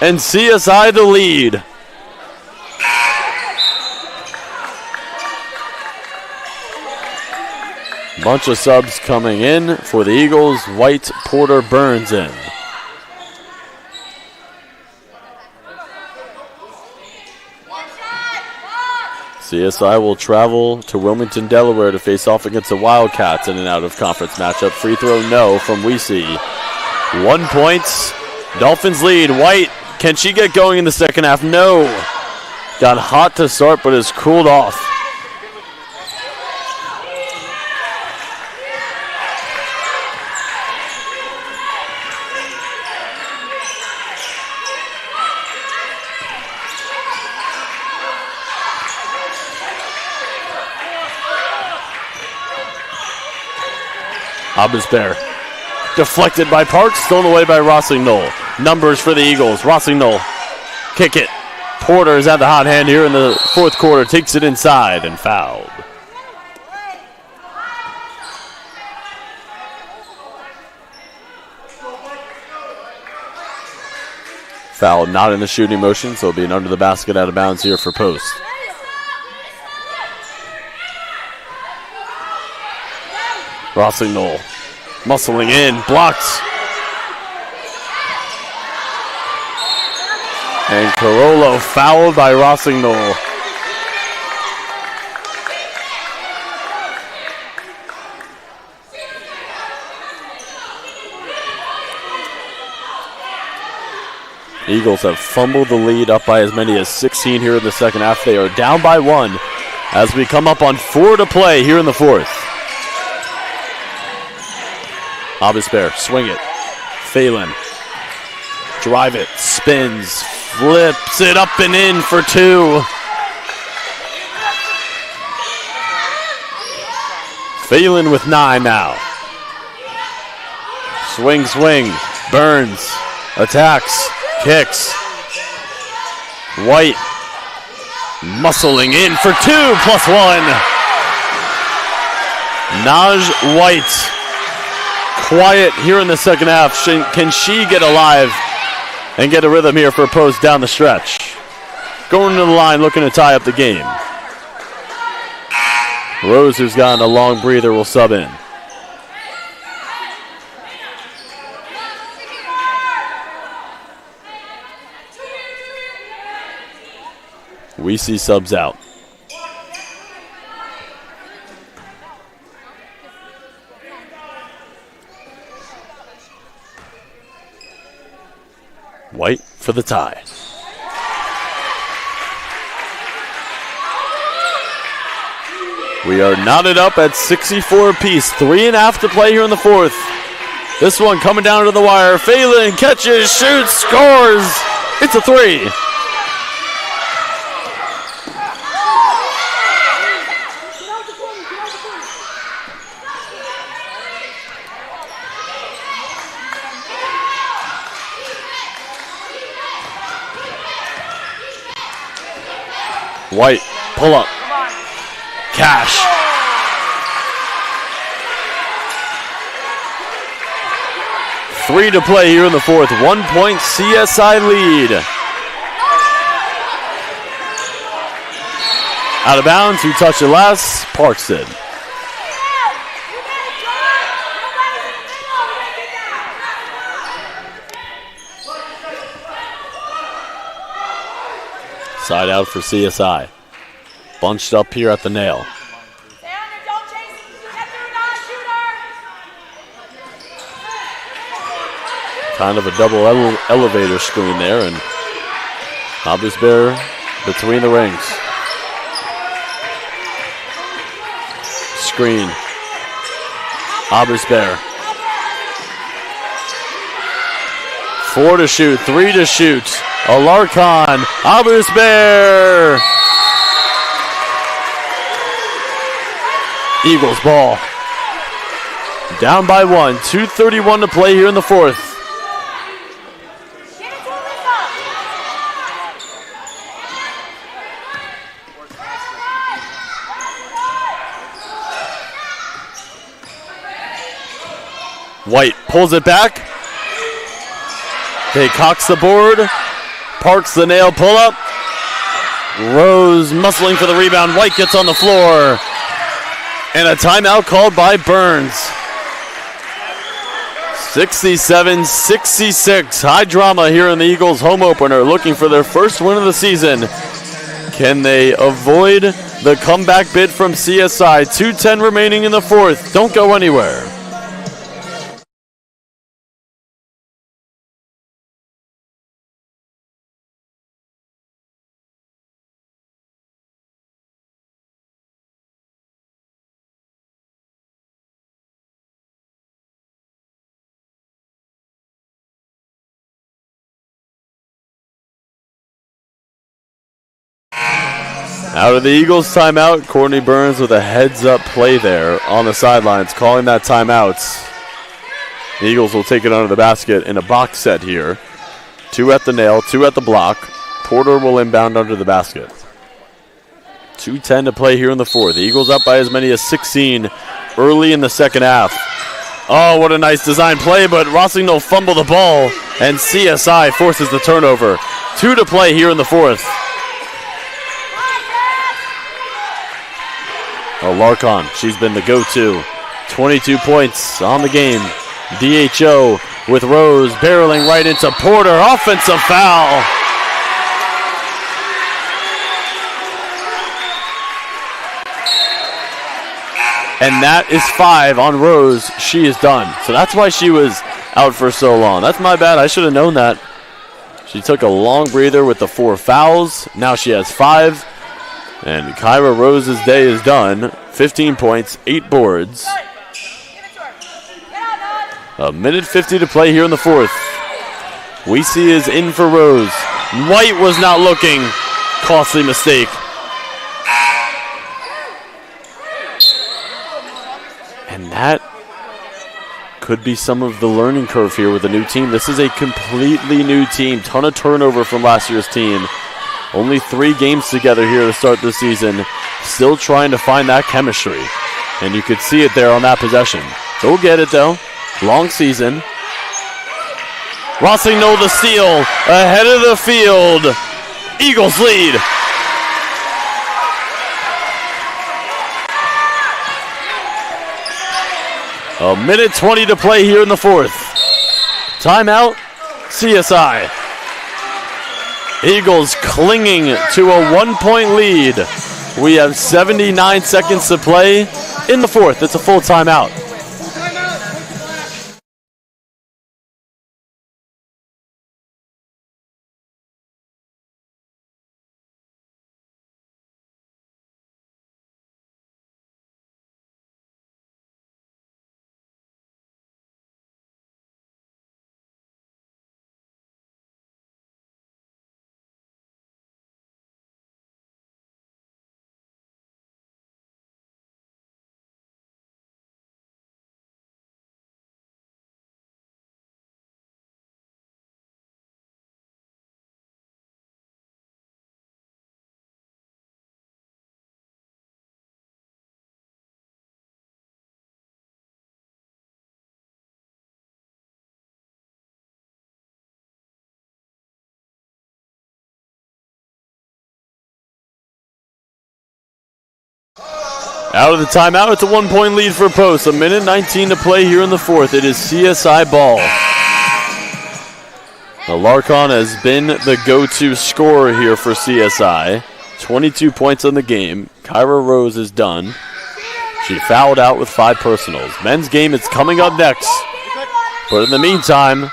And CSI the lead. Bunch of subs coming in for the Eagles. White, Porter, Burns in. CSI will travel to Wilmington, Delaware to face off against the Wildcats in an out-of-conference matchup. Free throw no from Weesey. 1 point. Dolphins lead. White, can she get going in the second half? No. Got hot to start, but has cooled off. Abusbear. Deflected by Parks, stolen away by Rossignol. Numbers for the Eagles. Rossignol. Kick it. Porter is at the hot hand here in the fourth quarter. Takes it inside and fouled. Foul not in the shooting motion, so it'll be an under the basket out of bounds here for post. Rossignol muscling in, blocked. And Carollo fouled by Rossignol. Eagles have fumbled the lead up by as many as 16 here in the second half. They are down by 1 as we come up on 4 to play here in the fourth. Abusbear, swing it. Phelan. Drive it. Spins. Flips it up and in for 2. Phelan with 9 now. Swing, swing. Burns attacks, kicks. White muscling in for 2 plus 1. Naj White, quiet here in the second half. Can she get alive and get a rhythm here for a post down the stretch? Going to the line, looking to tie up the game. Rose, who's gotten a long breather, will sub in. We see subs out. White for the tie. We are knotted up at 64 apiece. 3.5 to play here in the fourth. This one coming down to the wire. Phelan catches, shoots, scores. It's a 3. White, pull up. Cash. Three to play here in the fourth. 1 point CSI lead. Out of bounds. Who touched it last? Parks did. Side out for CSI. Bunched up here at the nail. Kind of a double elevator screen there, and Hobbs Bear between the rings. Screen. Hobbs Bear. 4 to shoot, 3 to shoot. Alarcon, Hobbs Bear. Eagles ball. Down by 1, 2:31 to play here in the fourth. White pulls it back. They cocks the board. Parks the nail pull up. Rose muscling for the rebound. White gets on the floor. And a timeout called by Burns. 67-66. High drama here in the Eagles home opener, looking for their first win of the season. Can they avoid the comeback bid from CSI? 2:10 remaining in the fourth. Don't go anywhere. Out of the Eagles timeout, Courtney Burns with a heads-up play there on the sidelines, calling that timeout. The Eagles will take it under the basket in a box set here. 2 at the nail, 2 at the block. Porter will inbound under the basket. 2:10 to play here in the fourth. The Eagles up by as many as 16 early in the second half. Oh, what a nice design play, but Rossington will fumble the ball, and CSI forces the turnover. 2 to play here in the fourth. Larcon, she's been the go-to. 22 points on the game. DHO with Rose barreling right into Porter. Offensive foul. And that is 5 on Rose. She is done. So that's why she was out for so long. That's my bad. I should have known that. She took a long breather with the 4 fouls. Now she has 5. And Kyra Rose's day is done. 15 points, 8 boards. A minute 50 to play here in the fourth. We see is in for Rose. White was not looking. Costly mistake. that could be some of the learning curve here with a new team. This is a completely new team. Ton of turnover from last year's team. Only 3 games together here to start the season. Still trying to find that chemistry. And you could see it there on that possession. Go get it, though. Long season. Rossignol the steal. Ahead of the field. Eagles lead. A minute 20 to play here in the 4th. Timeout, CSI. Eagles clinging to a 1-point lead. We have 79 seconds to play in the 4th. It's a full timeout. Out of the timeout, it's a 1-point lead for Post. A minute 19 to play here in the 4th. It is CSI ball. Alarcon has been the go-to scorer here for CSI. 22 points on the game. Kyra Rose is done. She fouled out with 5 personals. Men's game is coming up next. But in the meantime,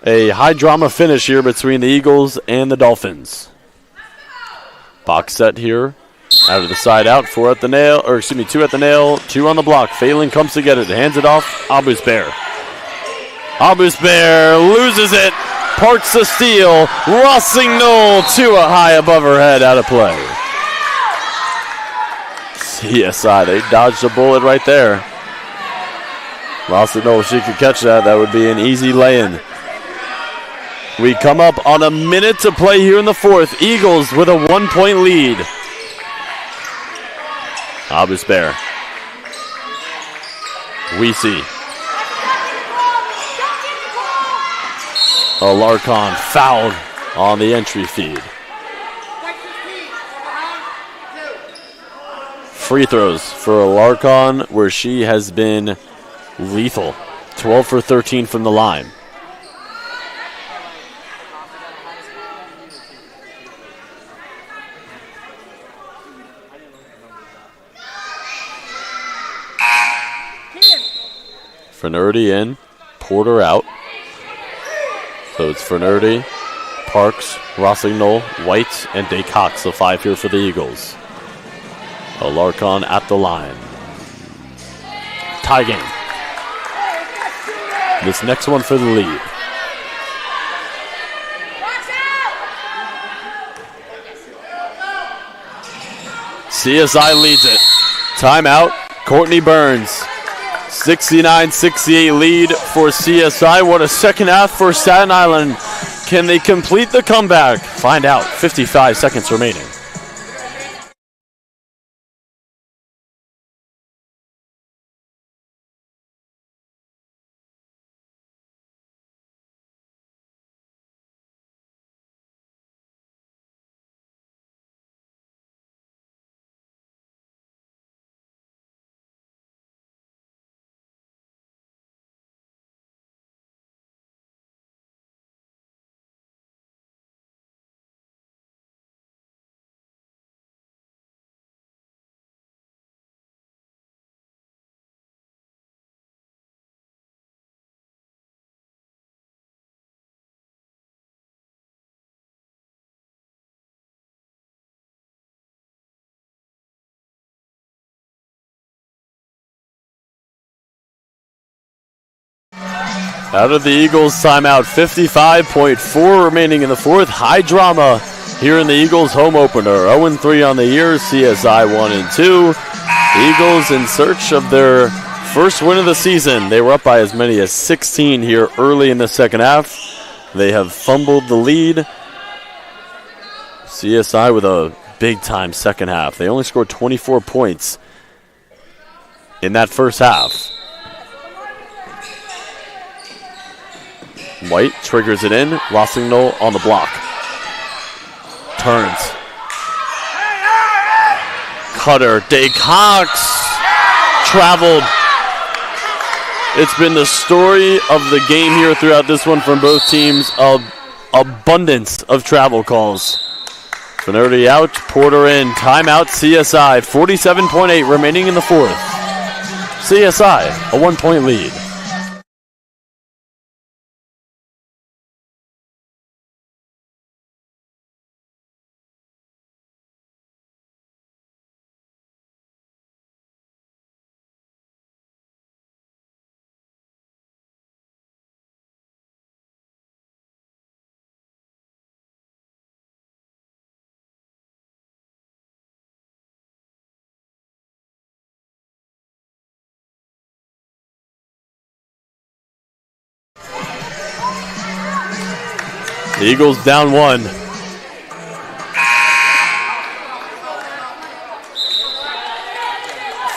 a high-drama finish here between the Eagles and the Dolphins. Box set here. Out of the side out, 2 at the nail, 2 on the block. Phelan comes to get it, hands it off, Abusbear. Abusbear loses it, parks the steal. Rossignol to a high above her head, out of play. CSI, they dodged a bullet right there. Rossignol, if she could catch that, that would be an easy lay-in. We come up on a minute to play here in the 4th. Eagles with a 1-point lead. Abusbear. We see. Alarcon fouled on the entry feed. Free throws for Alarcon, where she has been lethal. 12 for 13 from the line. Fernardi in, Porter out. So it's Fernardi, Parks, Rossignol, White, and Descox. The 5 here for the Eagles. Alarcon at the line. Tie game. This next one for the lead. CSI leads it. Timeout, Courtney Burns. 69-68 lead for CSI. What a second half for Staten Island. Can they complete the comeback? Find out. 55 seconds remaining. Out of the Eagles timeout, 55.4 remaining in the 4th. High drama here in the Eagles home opener. 0-3 on the year, CSI 1-2. Eagles in search of their first win of the season. They were up by as many as 16 here early in the second half. They have fumbled the lead. CSI with a big-time second half. They only scored 24 points in that first half. White triggers it in. Rossignol on the block. Turns. Cutter. DeCox traveled. It's been the story of the game here throughout this one from both teams. Abundance of travel calls. Finnerty out, Porter in. Timeout, CSI. 47.8 remaining in the fourth. CSI, a 1-point lead. The Eagles down 1.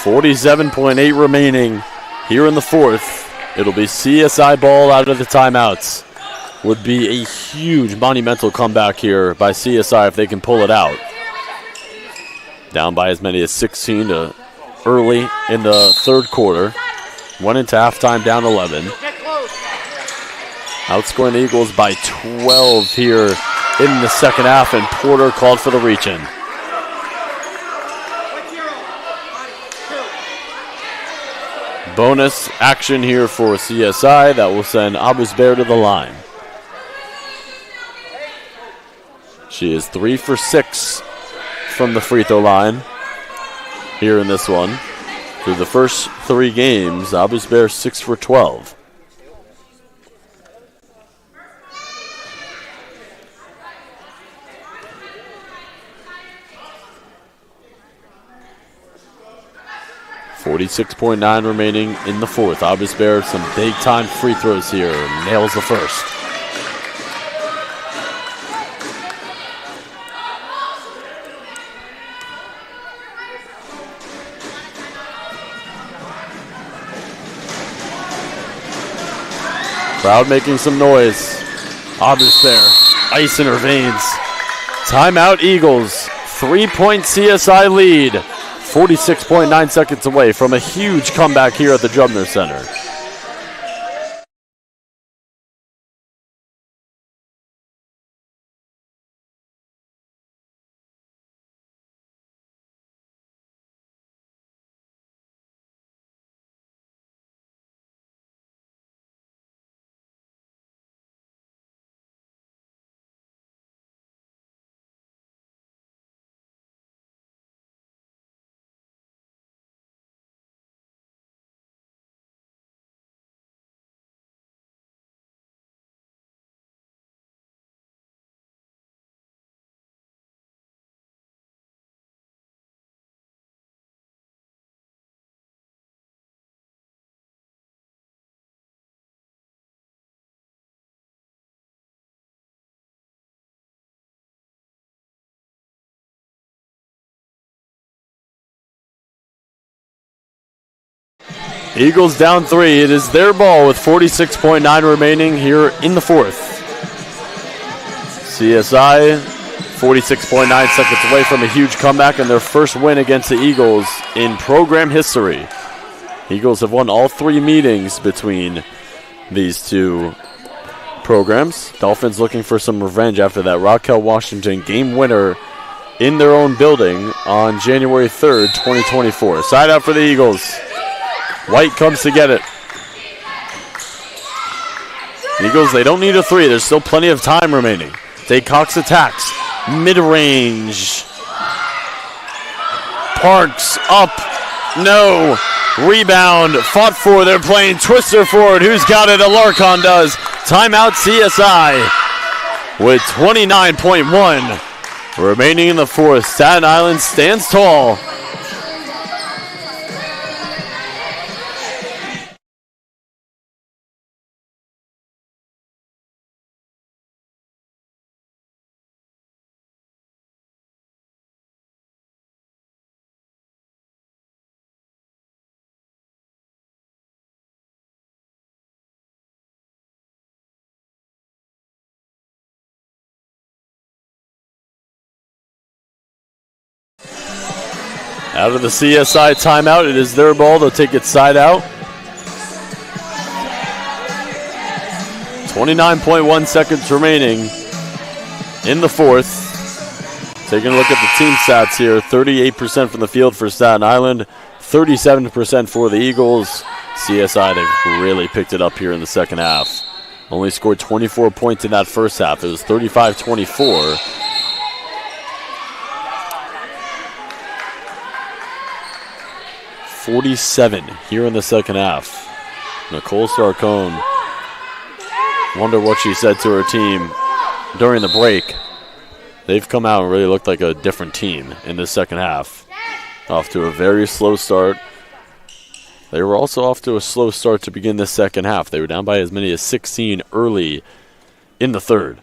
$47.8 remaining here in the fourth. It'll be CSI ball out of the timeouts. Would be a huge monumental comeback here by CSI if they can pull it out. Down by as many as 16 to early in the third quarter. Went into halftime down 11. Outscoring the Eagles by 12 here in the second half, and Porter called for the reach-in. Bonus action here for CSI that will send Abusber to the line. She is 3 for 6 from the free throw line here in this one. Through the first 3 games, Abusber 6 for 12. $46.9 remaining in the fourth. Abusber, some big-time free throws here. Nails the first. Crowd making some noise. Abusber, ice in her veins. Timeout Eagles. 3-point CSI lead. 46.9 seconds away from a huge comeback here at the Drumner Center. Eagles down 3. It is their ball with 46.9 remaining here in the fourth. CSI 46.9 seconds away from a huge comeback and their first win against the Eagles in program history. Eagles have won all 3 meetings between these two programs. Dolphins looking for some revenge after that Raquel Washington game winner in their own building on January 3rd, 2024. Side out for the Eagles. White comes to get it. Eagles, they don't need a 3. There's still plenty of time remaining. DeCox attacks. Mid-range. Parks up. No. Rebound. Fought for. They're playing twister forward. Who's got it? Alarcon does. Timeout CSI with 29.1 remaining in the fourth. Staten Island stands tall. Out of the CSI timeout, it is their ball. They'll take it side out. 29.1 seconds remaining in the fourth. Taking a look at the team stats here. 38% from the field for Staten Island, 37% for the Eagles. CSI, they've really picked it up here in the second half. Only scored 24 points in that first half. It was 35-24. .47 here in the second half. Nicole Sarcone, wonder what she said to her team during the break. They've come out and really looked like a different team in the second half. Off to a very slow start. They were also off to a slow start to begin the second half. They were down by as many as 16 early in the third.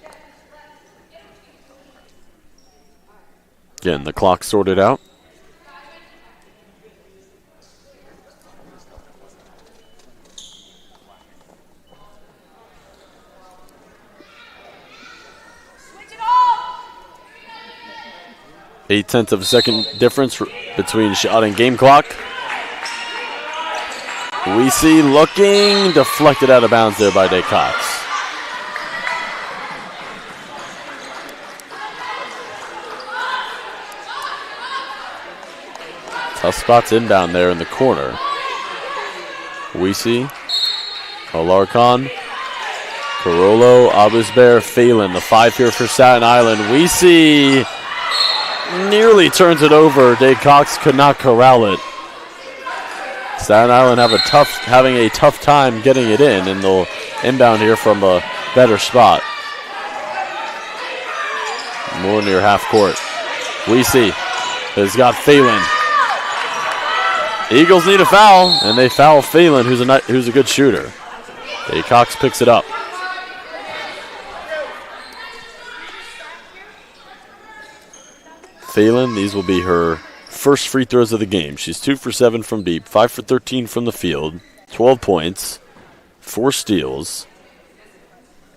Again, the clock sorted out. Eight-tenths of a second difference between shot and game clock. We see looking, deflected out of bounds there by Day Cox. Tough spots inbound there in the corner. We see Alarcon, Carollo, Abusbear, Phelan, the five here for Staten Island. We see nearly turns it over. Day Cox could not corral it. Staten Island having a tough time getting it in, and they'll inbound here from a better spot. More near half court. We see has got Phelan. Eagles need a foul, and they foul Phelan, who's a good shooter. Day Cox picks it up. Phelan, these will be her first free throws of the game. She's 2 for 7 from deep, 5 for 13 from the field, 12 points, 4 steals.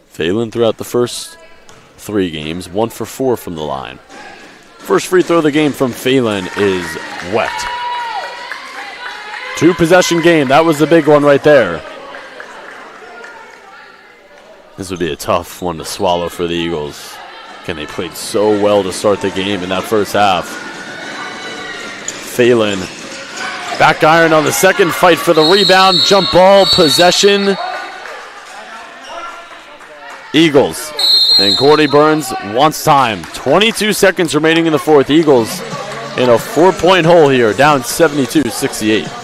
Phelan throughout the first 3 games, 1 for 4 from the line. First free throw of the game from Phelan is wet. 2-possession game. That was the big one right there. This would be a tough one to swallow for the Eagles. Again, they played so well to start the game in that first half. Phelan, back iron on the second, fight for the rebound, jump ball, possession. Eagles. And Courtney Burns wants time. 22 seconds remaining in the fourth. Eagles in a 4-point hole here, down 72-68.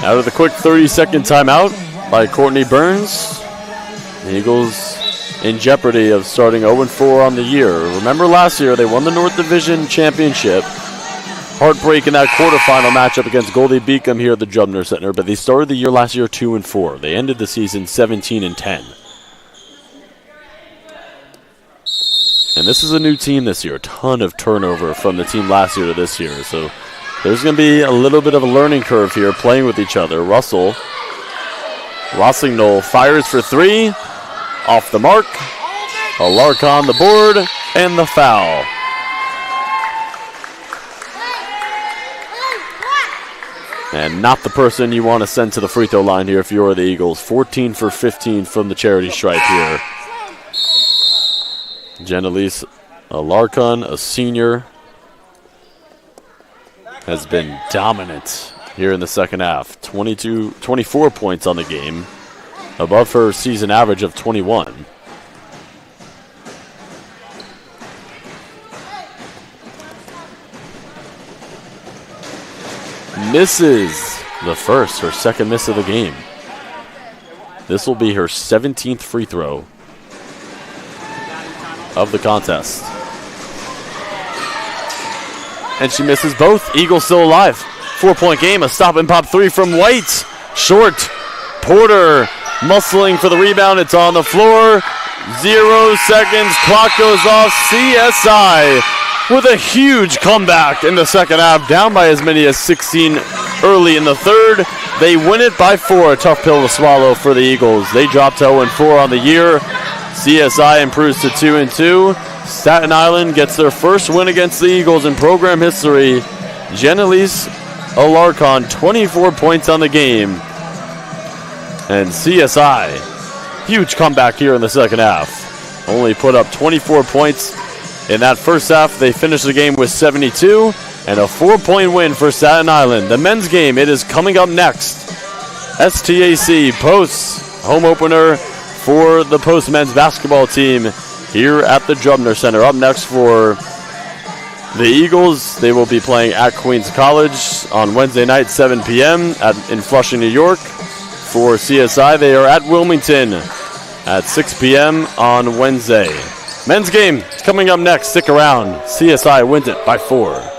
Out of the quick 30-second timeout by Courtney Burns. The Eagles in jeopardy of starting 0-4 on the year. Remember last year they won the North Division Championship. Heartbreak in that quarterfinal matchup against Goldie Beacom here at the Jubner Center, but they started the year last year 2-4. They ended the season 17-10. And this is a new team this year. A ton of turnover from the team last year to this year. So there's going to be a little bit of a learning curve here playing with each other. Rossignol fires for 3. Off the mark. Alarcon on the board. And the foul. And not the person you want to send to the free throw line here if you're the Eagles. 14 for 15 from the charity stripe here. Jenelise Alarcon, a senior, has been dominant here in the second half. 24 points on the game, above her season average of 21. Misses the first, her second miss of the game. This will be her 17th free throw of the contest. And she misses both. Eagles still alive. 4-point game. A stop and pop 3 from White. Short. Porter muscling for the rebound. It's on the floor. 0 seconds. Clock goes off. CSI with a huge comeback in the second half, down by as many as 16 early in the third. They win it by 4. A tough pill to swallow for the Eagles. They drop to 0-4 on the year. CSI improves to 2-2. Staten Island gets their first win against the Eagles in program history. Jennelise Alarcon, 24 points on the game. And CSI, huge comeback here in the second half. Only put up 24 points in that first half. They finished the game with 72 and a 4-point win for Staten Island. The men's game, it is coming up next. STAC Posts home opener for the Post men's basketball team here at the Drubner Center. Up next for the Eagles, they will be playing at Queens College on Wednesday night, 7 p.m. in Flushing, New York. For CSI, they are at Wilmington at 6 p.m. on Wednesday. Men's game is coming up next. Stick around. CSI wins it by 4.